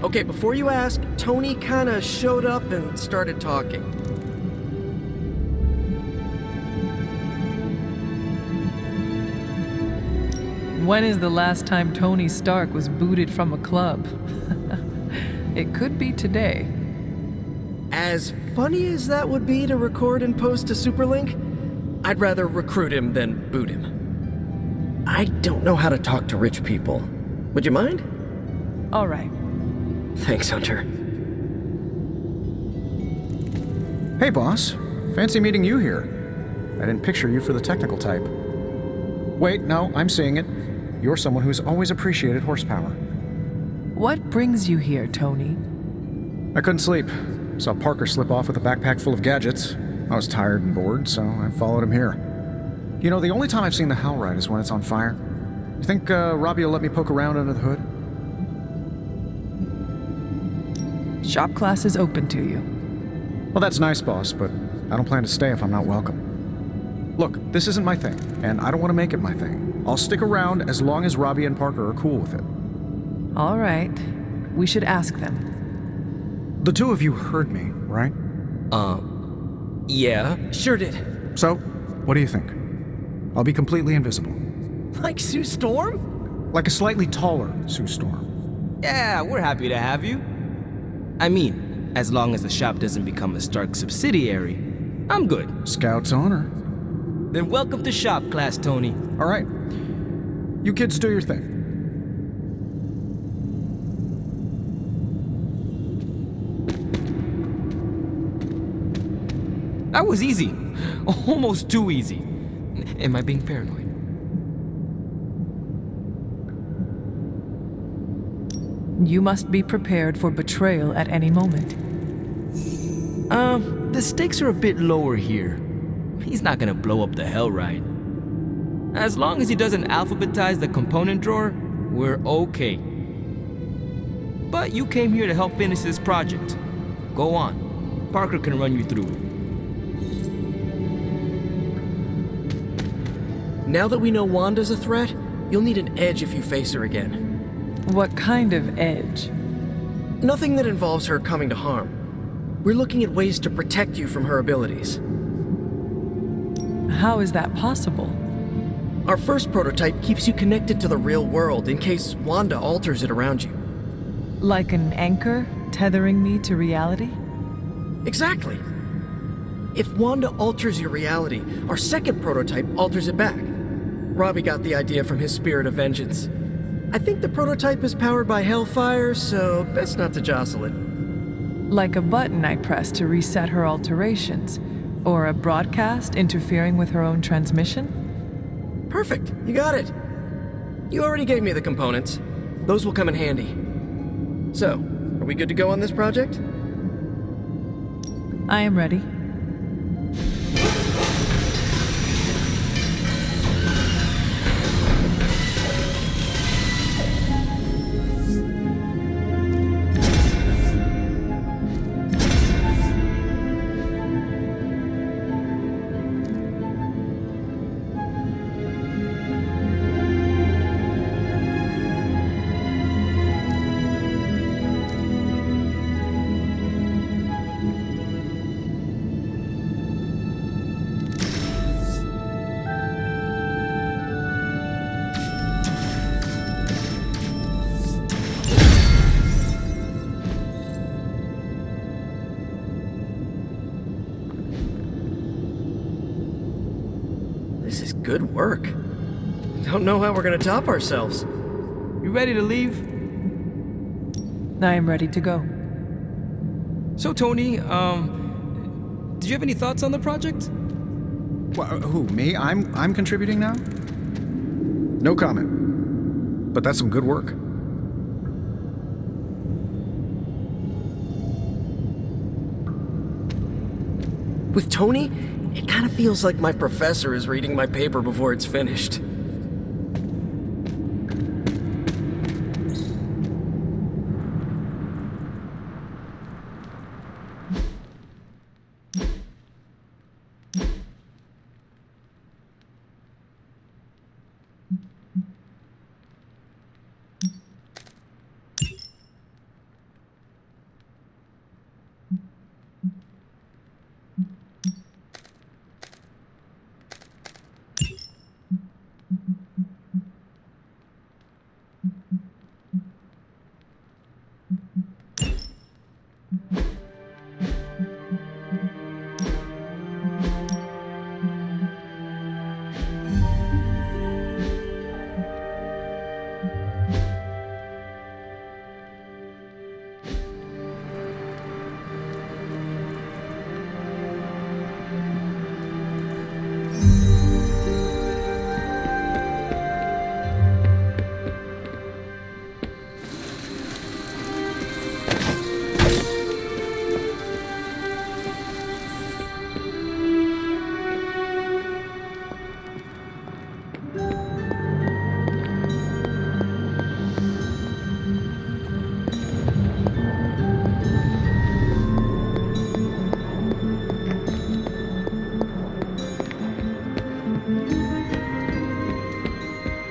Okay, before you ask, Tony kinda showed up and started talking. When is the last time Tony Stark was booted from a club? It could be today. As funny as that would be to record and post to Superlink, I'd rather recruit him than boot him. I don't know how to talk to rich people. Would you mind? All right. Thanks, Hunter. Hey, boss. Fancy meeting you here. I didn't picture you for the technical type. Wait, no, I'm seeing it. You're someone who's always appreciated horsepower. What brings you here, Tony? I couldn't sleep. Saw Parker slip off with a backpack full of gadgets. I was tired and bored, so I followed him here. You know, the only time I've seen the Hellride is when it's on fire. You think Robbie will let me poke around under the hood? Shop class is open to you. Well, that's nice, boss, but I don't plan to stay if I'm not welcome. Look, this isn't my thing, and I don't want to make it my thing. I'll stick around as long as Robbie and Parker are cool with it. All right. We should ask them. The two of you heard me, right? Yeah. Sure did. So, what do you think? I'll be completely invisible. Like Sue Storm? Like a slightly taller Sue Storm. Yeah, we're happy to have you. I mean, as long as the shop doesn't become a Stark subsidiary, I'm good. Scout's honor. Then welcome to shop class, Tony. All right. You kids do your thing. That was easy. Almost too easy. Am I being paranoid? You must be prepared for betrayal at any moment. The stakes are a bit lower here. He's not gonna blow up the Hellride. As long as he doesn't alphabetize the component drawer, we're okay. But you came here to help finish this project. Go on. Parker can run you through it. Now that we know Wanda's a threat, you'll need an edge if you face her again. What kind of edge? Nothing that involves her coming to harm. we're looking at ways to protect you from her abilities. How is that possible? Our first prototype keeps you connected to the real world in case Wanda alters it around you. Like an anchor tethering me to reality? Exactly. If Wanda alters your reality, our second prototype alters it back. Robbie got the idea from his spirit of vengeance. I think the prototype is powered by Hellfire, so best not to jostle it. Like a button I press to reset her alterations, or a broadcast interfering with her own transmission? Perfect, you got it. You already gave me the components. Those will come in handy. So, are we good to go on this project? I am ready. This is good work. Don't know how we're gonna top ourselves. You ready to leave? I am ready to go. So, Tony, did you have any thoughts on the project? Who, me? I'm contributing now? No comment. But that's some good work. With Tony, it kind of feels like my professor is reading my paper before it's finished.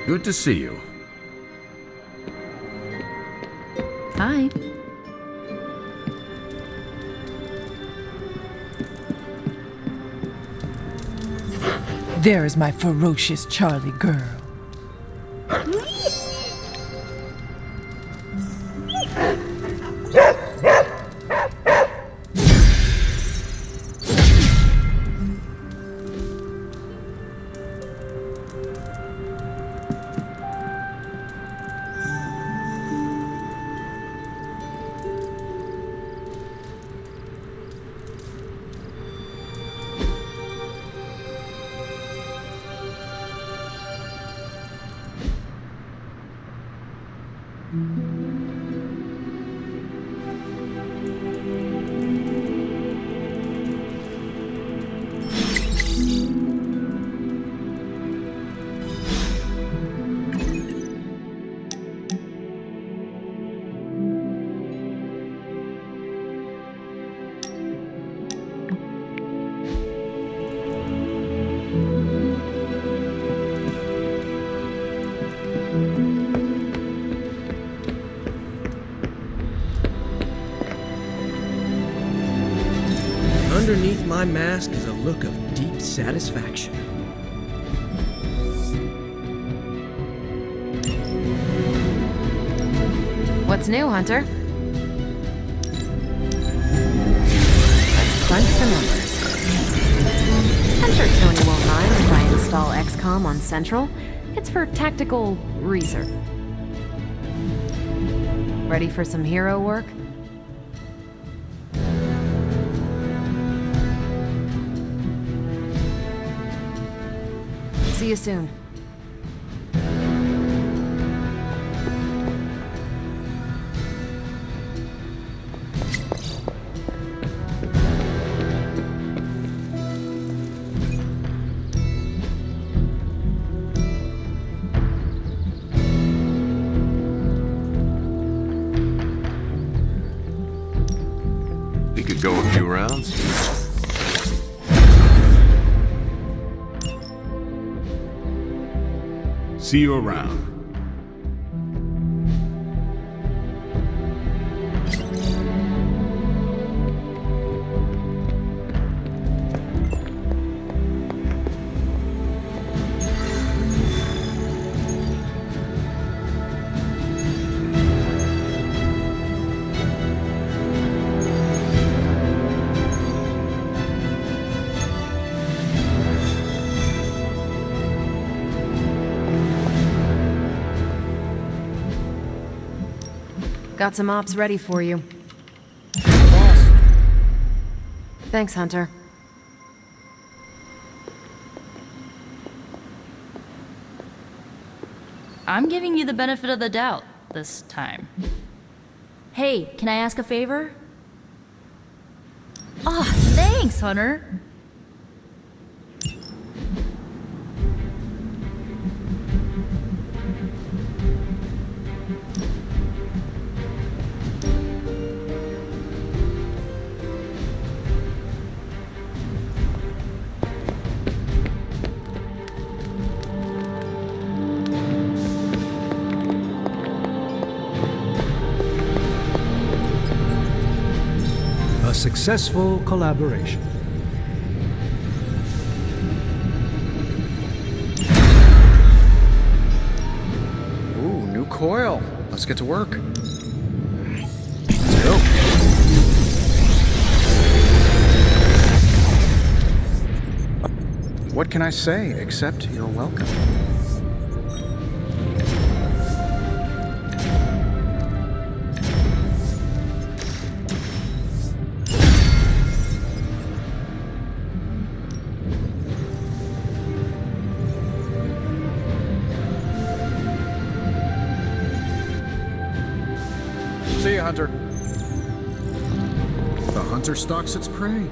Good to see you. Hi. There is my ferocious Charlie girl. underneath my mask is a look of deep satisfaction. What's new, Hunter? Let's crunch the numbers. I'm sure Tony won't mind if I install XCOM on Central. It's for tactical research. Ready for some hero work? See you soon. We could go a few rounds. See you around. Got some ops ready for you. Thanks, Hunter. I'm giving you the benefit of the doubt this time. Hey, can I ask a favor? Oh, thanks, Hunter. A successful collaboration. Ooh, new coil. Let's get to work. Let's go. What can I say except you're welcome? See ya, Hunter. The hunter stalks its prey.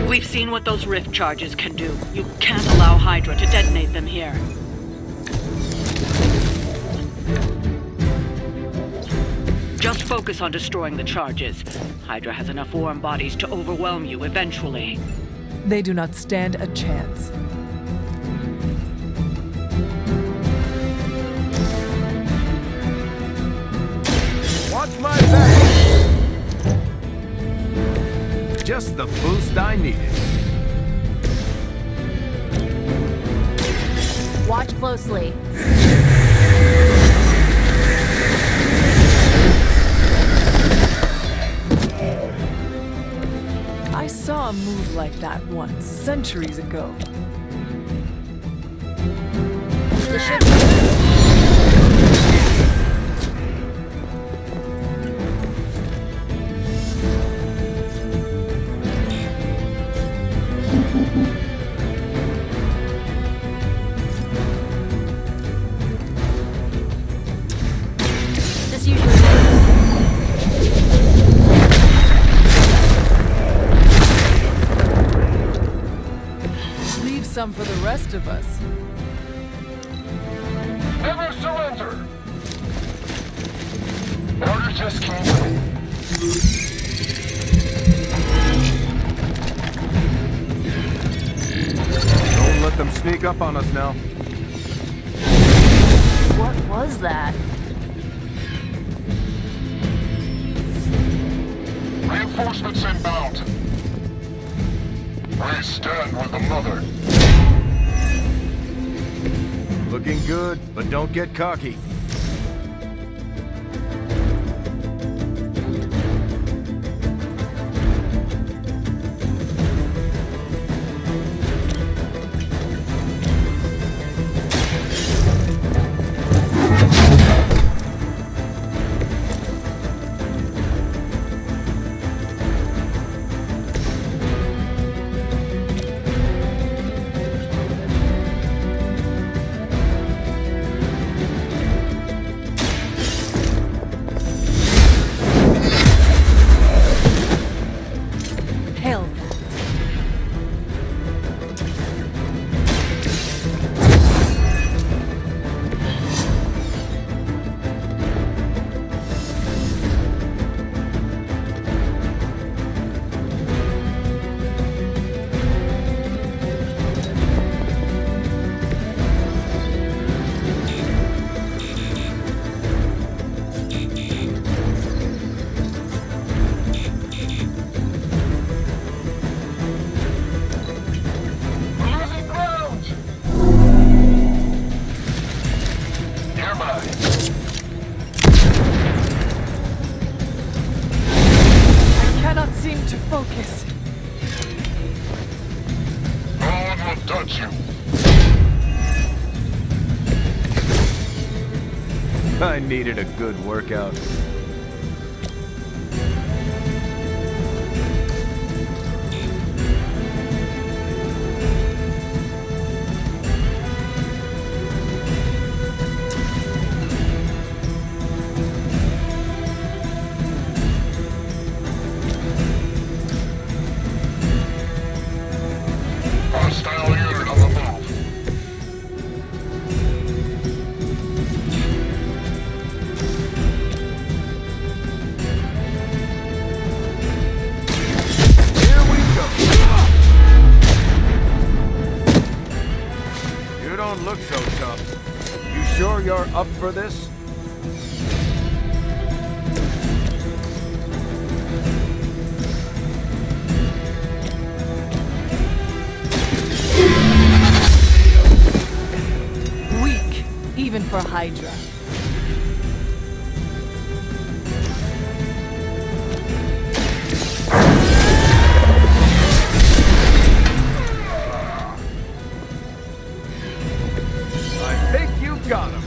We've seen what those rift charges can do. You can't allow Hydra to detonate them here. Just focus on destroying the charges. Hydra has enough warm bodies to overwhelm you eventually. They do not stand a chance. Watch my back! Just the boost I needed. Watch closely. I saw a move like that once, centuries ago. The ship. some for the rest of us. Never surrender! Order just came through. Don't let them sneak up on us now. What was that? Reinforcements inbound. We stand with the mother. Looking good, but don't get cocky. Focus. No one will touch you. I needed a good workout. Hostile unit on the move. Here we go. You don't look so tough. You sure you're up for this? Weak, even for Hydra. I think you got him.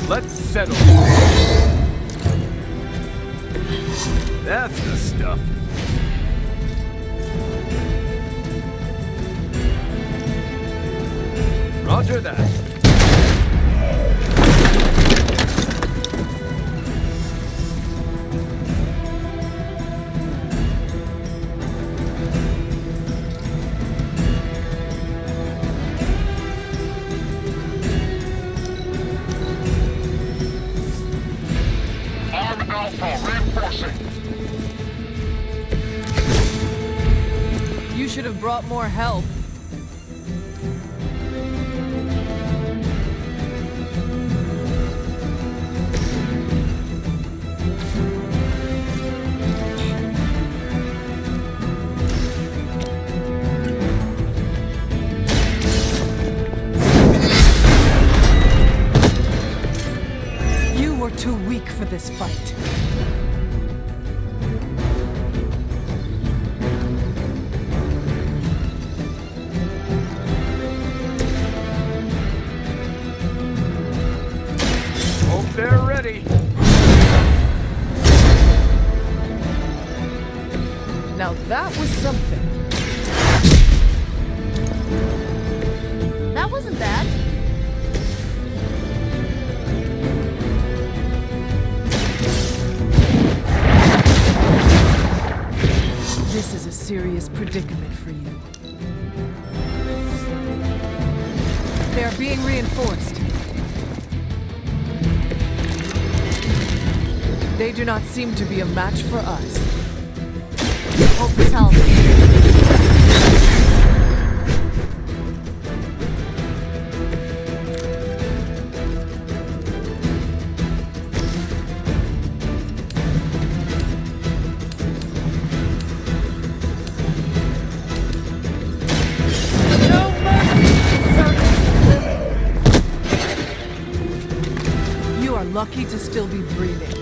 Let's settle this. That's the stuff. Roger that. Arm Alpha reinforcing. You should have brought more help. You were too weak for this fight. Hope they're ready. Now that was something. That wasn't bad. serious predicament for you. They are being reinforced. They do not seem to be a match for us. Hope this helps. You are lucky to still be breathing.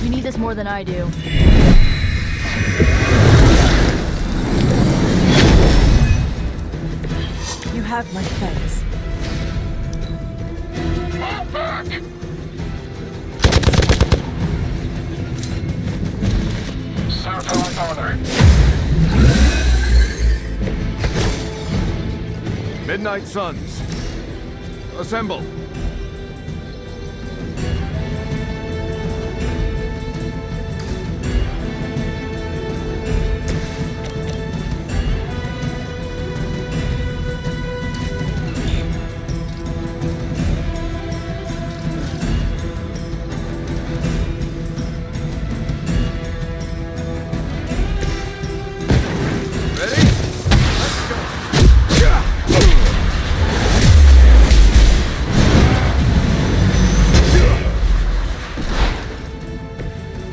You need this more than I do. You have my thanks. Midnight Suns. Assemble.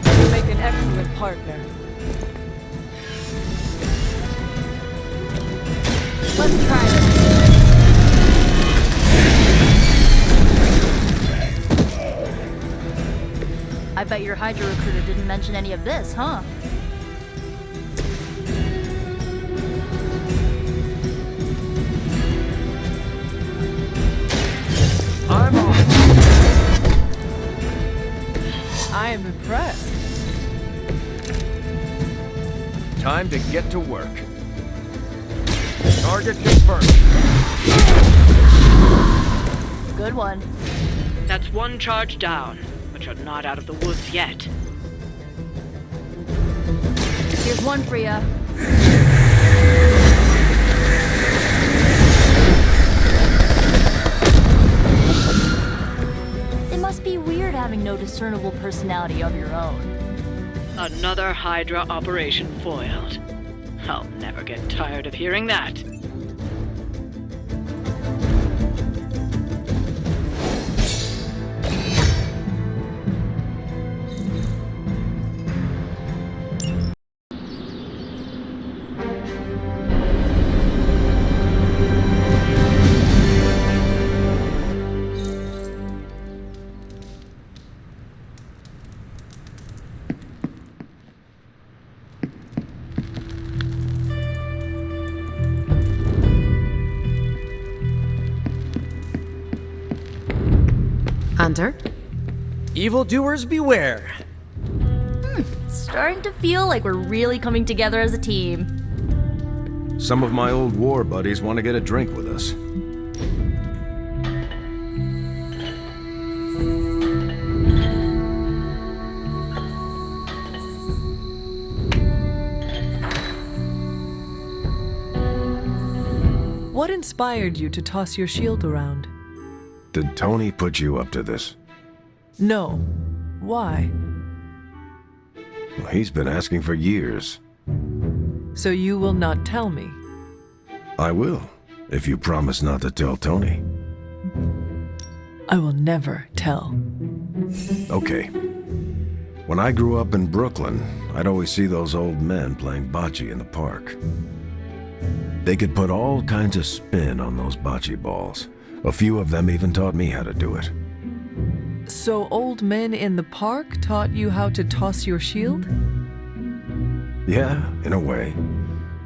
You make an excellent partner. Let's try this. I bet your Hydra recruiter didn't mention any of this, huh? I'm on. I am impressed. Time to get to work. Target confirmed. Good one. That's one charge down, but you're not out of the woods yet. Here's one for ya. It must be weird having no discernible personality of your own. Another Hydra operation foiled. I'll never get tired of hearing that. Hunter? Evildoers beware. Starting to feel like we're really coming together as a team. Some of my old war buddies want to get a drink with us. What inspired you to toss your shield around? Did Tony put you up to this? No. Why? Well, he's been asking for years. So you will not tell me? I will, if you promise not to tell Tony. I will never tell. Okay. When I grew up in Brooklyn, I'd always see those old men playing bocce in the park. They could put all kinds of spin on those bocce balls. A few of them even taught me how to do it. So old men in the park taught you how to toss your shield? Yeah, in a way.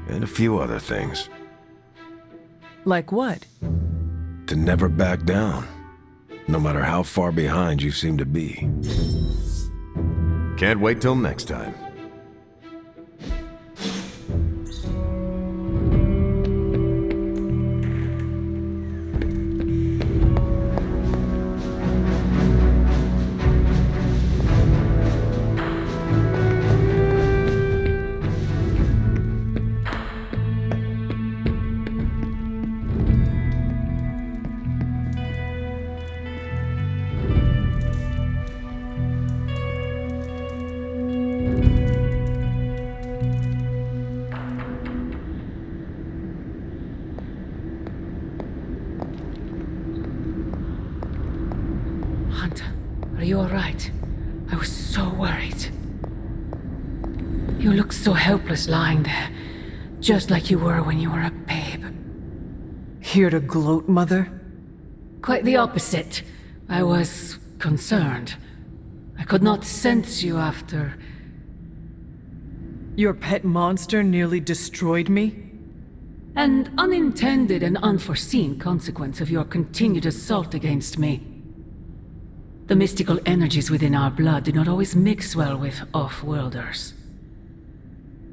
And a few other things. Like what? To never back down, no matter how far behind you seem to be. Can't wait till next time. you all right? I was so worried. You look so helpless lying there, just like you were when you were a babe. Here to gloat, Mother? Quite the opposite. I was concerned. I could not sense you after... Your pet monster nearly destroyed me? An unintended and unforeseen consequence of your continued assault against me. The mystical energies within our blood do not always mix well with off-worlders.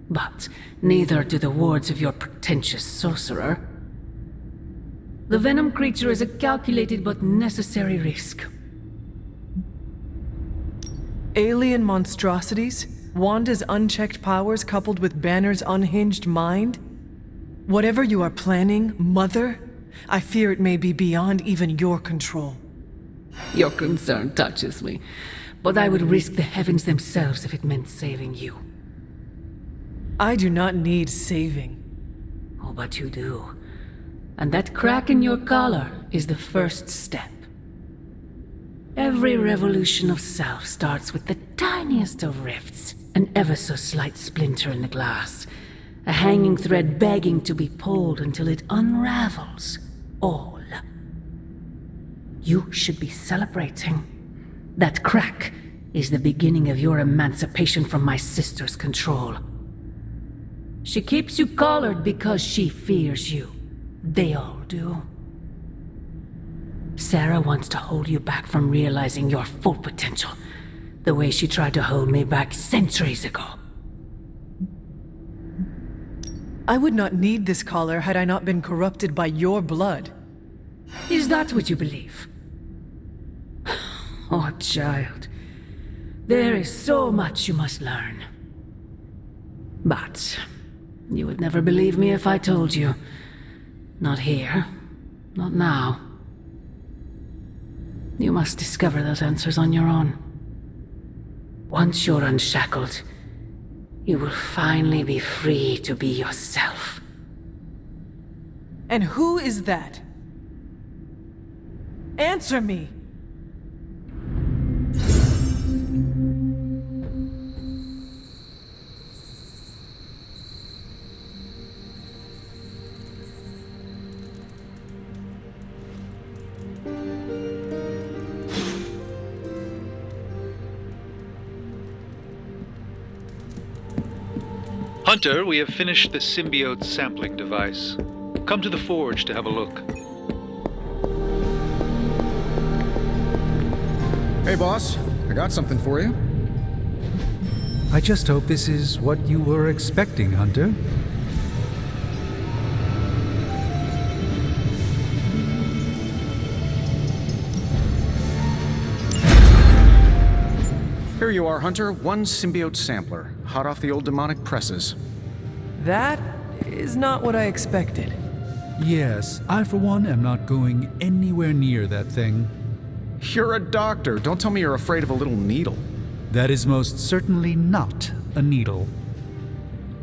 But neither do the wards of your pretentious sorcerer. The venom creature is a calculated but necessary risk. Alien monstrosities? Wanda's unchecked powers coupled with Banner's unhinged mind? Whatever you are planning, Mother, I fear it may be beyond even your control. Your concern touches me, but I would risk the heavens themselves if it meant saving you. I do not need saving. Oh, but you do. And that crack in your collar is the first step. Every revolution of self starts with the tiniest of rifts, an ever so slight splinter in the glass, a hanging thread begging to be pulled until it unravels all. You should be celebrating. That crack is the beginning of your emancipation from my sister's control. She keeps you collared because she fears you. They all do. Sarah wants to hold you back from realizing your full potential, the way she tried to hold me back centuries ago. I would not need this collar had I not been corrupted by your blood. Is that what you believe? Oh, child. There is so much you must learn. But you would never believe me if I told you. Not here. Not now. You must discover those answers on your own. Once you're unshackled, you will finally be free to be yourself. And who is that? Answer me! Hunter, we have finished the symbiote sampling device. Come to the forge to have a look. Hey, boss. I got something for you. I just hope this is what you were expecting, Hunter. Here you are, Hunter. One symbiote sampler, hot off the old demonic presses. That is not what I expected. Yes, I for one am not going anywhere near that thing. You're a doctor. Don't tell me you're afraid of a little needle. That is most certainly not a needle.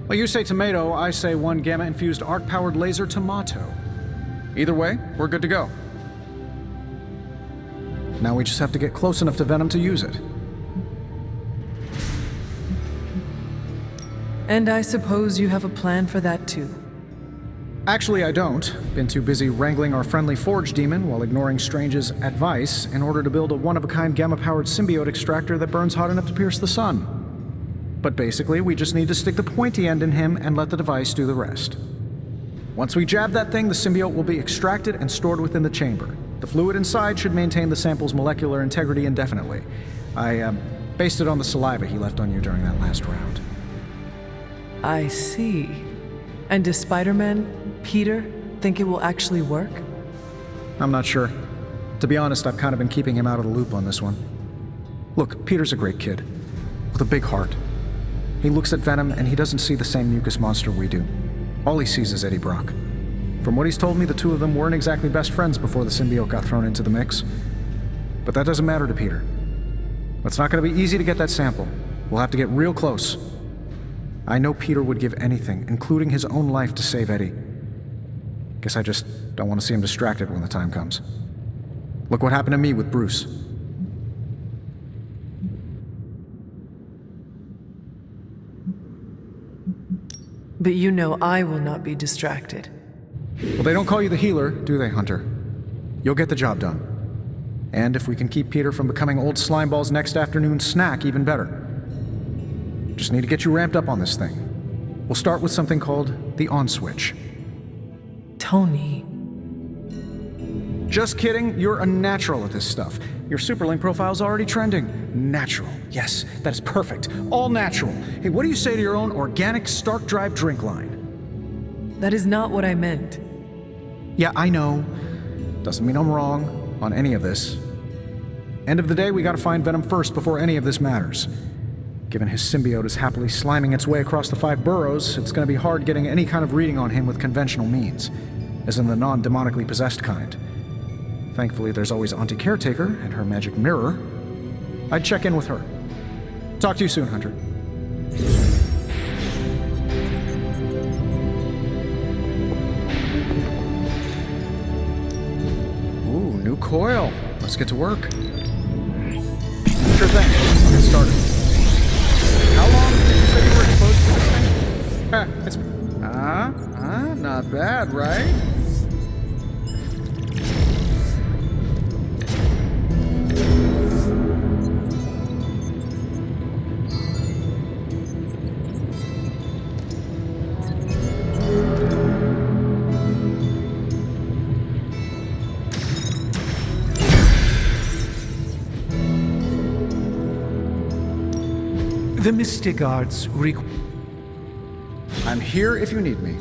Well, you say tomato, I say one gamma-infused arc-powered laser tomato. Either way, we're good to go. Now we just have to get close enough to Venom to use it. And I suppose you have a plan for that too. Actually, I don't. Been too busy wrangling our friendly forge demon while ignoring Strange's advice in order to build a one-of-a-kind gamma-powered symbiote extractor that burns hot enough to pierce the sun. But basically, we just need to stick the pointy end in him and let the device do the rest. Once we jab that thing, the symbiote will be extracted and stored within the chamber. The fluid inside should maintain the sample's molecular integrity indefinitely. I based it on the saliva he left on you during that last round. I see. And does Spider-Man, Peter, think it will actually work? I'm not sure. To be honest, I've kind of been keeping him out of the loop on this one. Look, Peter's a great kid, with a big heart. He looks at Venom and he doesn't see the same mucus monster we do. All he sees is Eddie Brock. From what he's told me, the two of them weren't exactly best friends before the symbiote got thrown into the mix. But that doesn't matter to Peter. It's not going to be easy to get that sample. We'll have to get real close. I know Peter would give anything, including his own life, to save Eddie. Guess I just don't want to see him distracted when the time comes. Look what happened to me with Bruce. But you know I will not be distracted. Well, they don't call you the healer, do they, Hunter? You'll get the job done. And if we can keep Peter from becoming old Slimeball's next afternoon's snack, even better. Just need to get you ramped up on this thing. We'll start with something called the on switch. Tony. Just kidding, you're a natural at this stuff. Your Superlink profile's already trending. Natural. Yes, that is perfect. All natural. Hey, what do you say to your own organic Stark Drive drink line? That is not what I meant. Yeah, I know. Doesn't mean I'm wrong on any of this. End of the day, we gotta find Venom first before any of this matters. Given his symbiote is happily sliming its way across the 5 boroughs, it's gonna be hard getting any kind of reading on him with conventional means, as in the non-demonically possessed kind. Thankfully, there's always Auntie Caretaker and her magic mirror. I'd check in with her. Talk to you soon, Hunter. Ooh, new coil. Let's get to work. Sure thing. I'll get started. How long did you say you were exposed to this thing? It's... not bad, right? The mystic arts I'm here if you need me.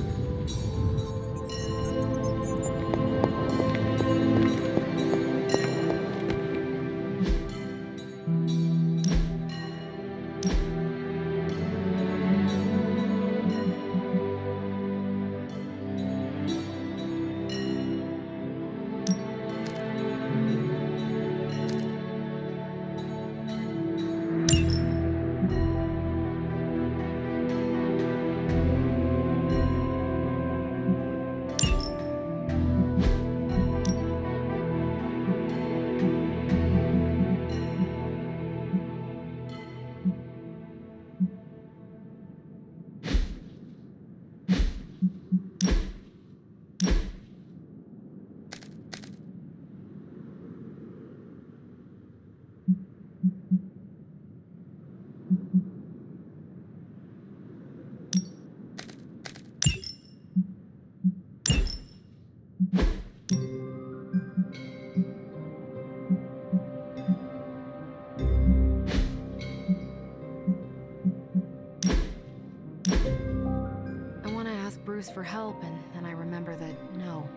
For help, and then I remember that no,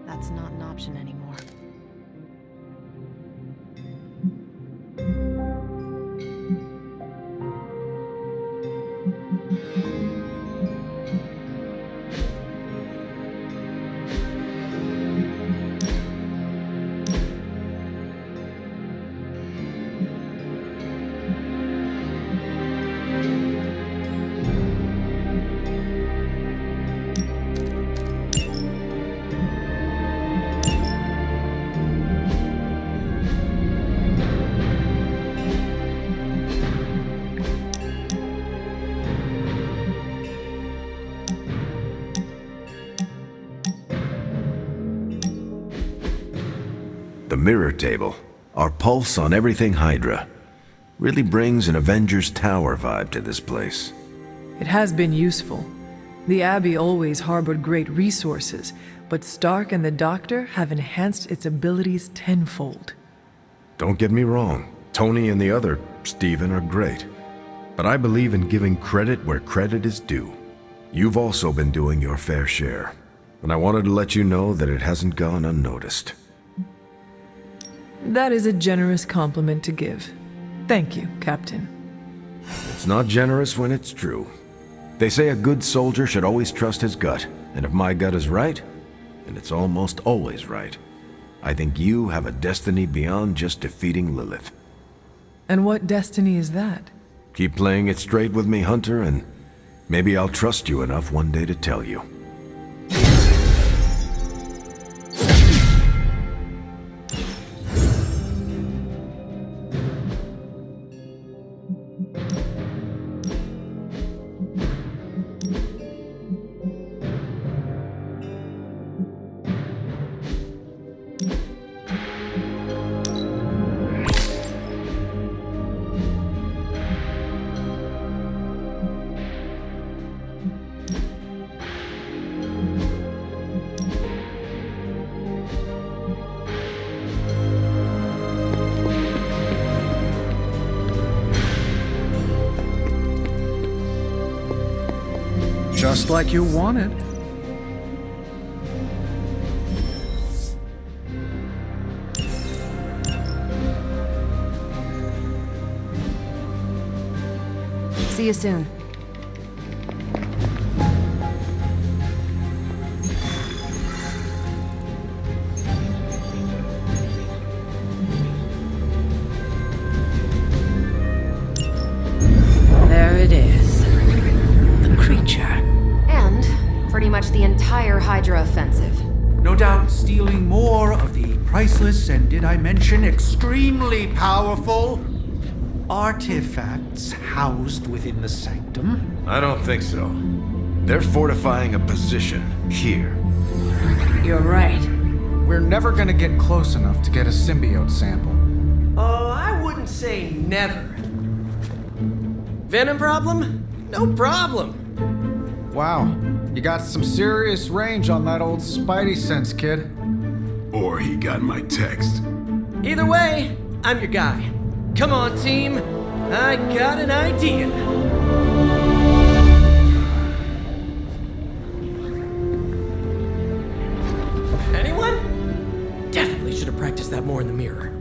that's not an option anymore. The mirror table, our pulse on everything Hydra, really brings an Avengers Tower vibe to this place. It has been useful. The Abbey always harbored great resources, but Stark and the Doctor have enhanced its abilities tenfold. Don't get me wrong, Tony and the other Stephen are great. But I believe in giving credit where credit is due. You've also been doing your fair share, and I wanted to let you know that it hasn't gone unnoticed. That is a generous compliment to give. Thank you, Captain. It's not generous when it's true. They say a good soldier should always trust his gut, and if my gut is right, and it's almost always right, I think you have a destiny beyond just defeating Lilith. And what destiny is that? Keep playing it straight with me, Hunter, and maybe I'll trust you enough one day to tell you. Just like you wanted. See you soon. There it is. The creature. And pretty much the entire Hydra offensive. No doubt stealing more of the priceless and, did I mention, extremely powerful artifacts housed within the sanctum. I don't think so. They're fortifying a position here. You're right. We're never gonna get close enough to get a symbiote sample. Oh, I wouldn't say never. Venom problem? No problem. Wow, you got some serious range on that old Spidey sense, kid. Or he got my text. Either way, I'm your guy. Come on, team. I got an idea. Anyone? Definitely should have practiced that more in the mirror.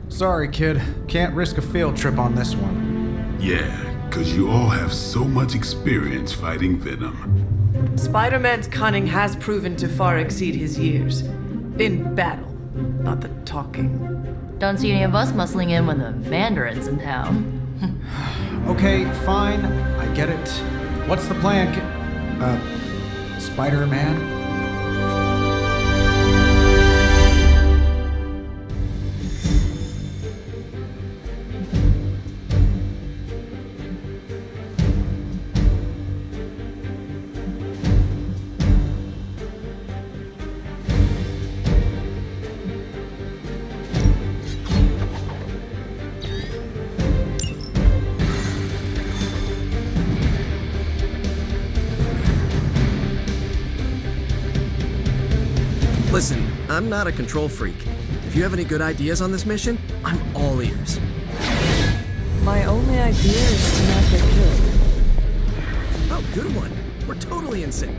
Sorry, kid. Can't risk a field trip on this one. Yeah, 'cause you all have so much experience fighting Venom. Spider-Man's cunning has proven to far exceed his years. In battle, not the talking. Don't see any of us muscling in when the Mandarin's in town. Okay, fine. I get it. What's the plan, Spider-Man? Listen, I'm not a control freak. If you have any good ideas on this mission, I'm all ears. My only idea is to not get killed. Oh, good one. We're totally in sync.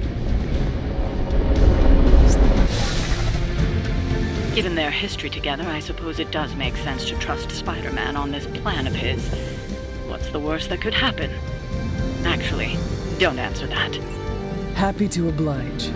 Given their history together, I suppose it does make sense to trust Spider-Man on this plan of his. What's the worst that could happen? Actually, don't answer that. Happy to oblige.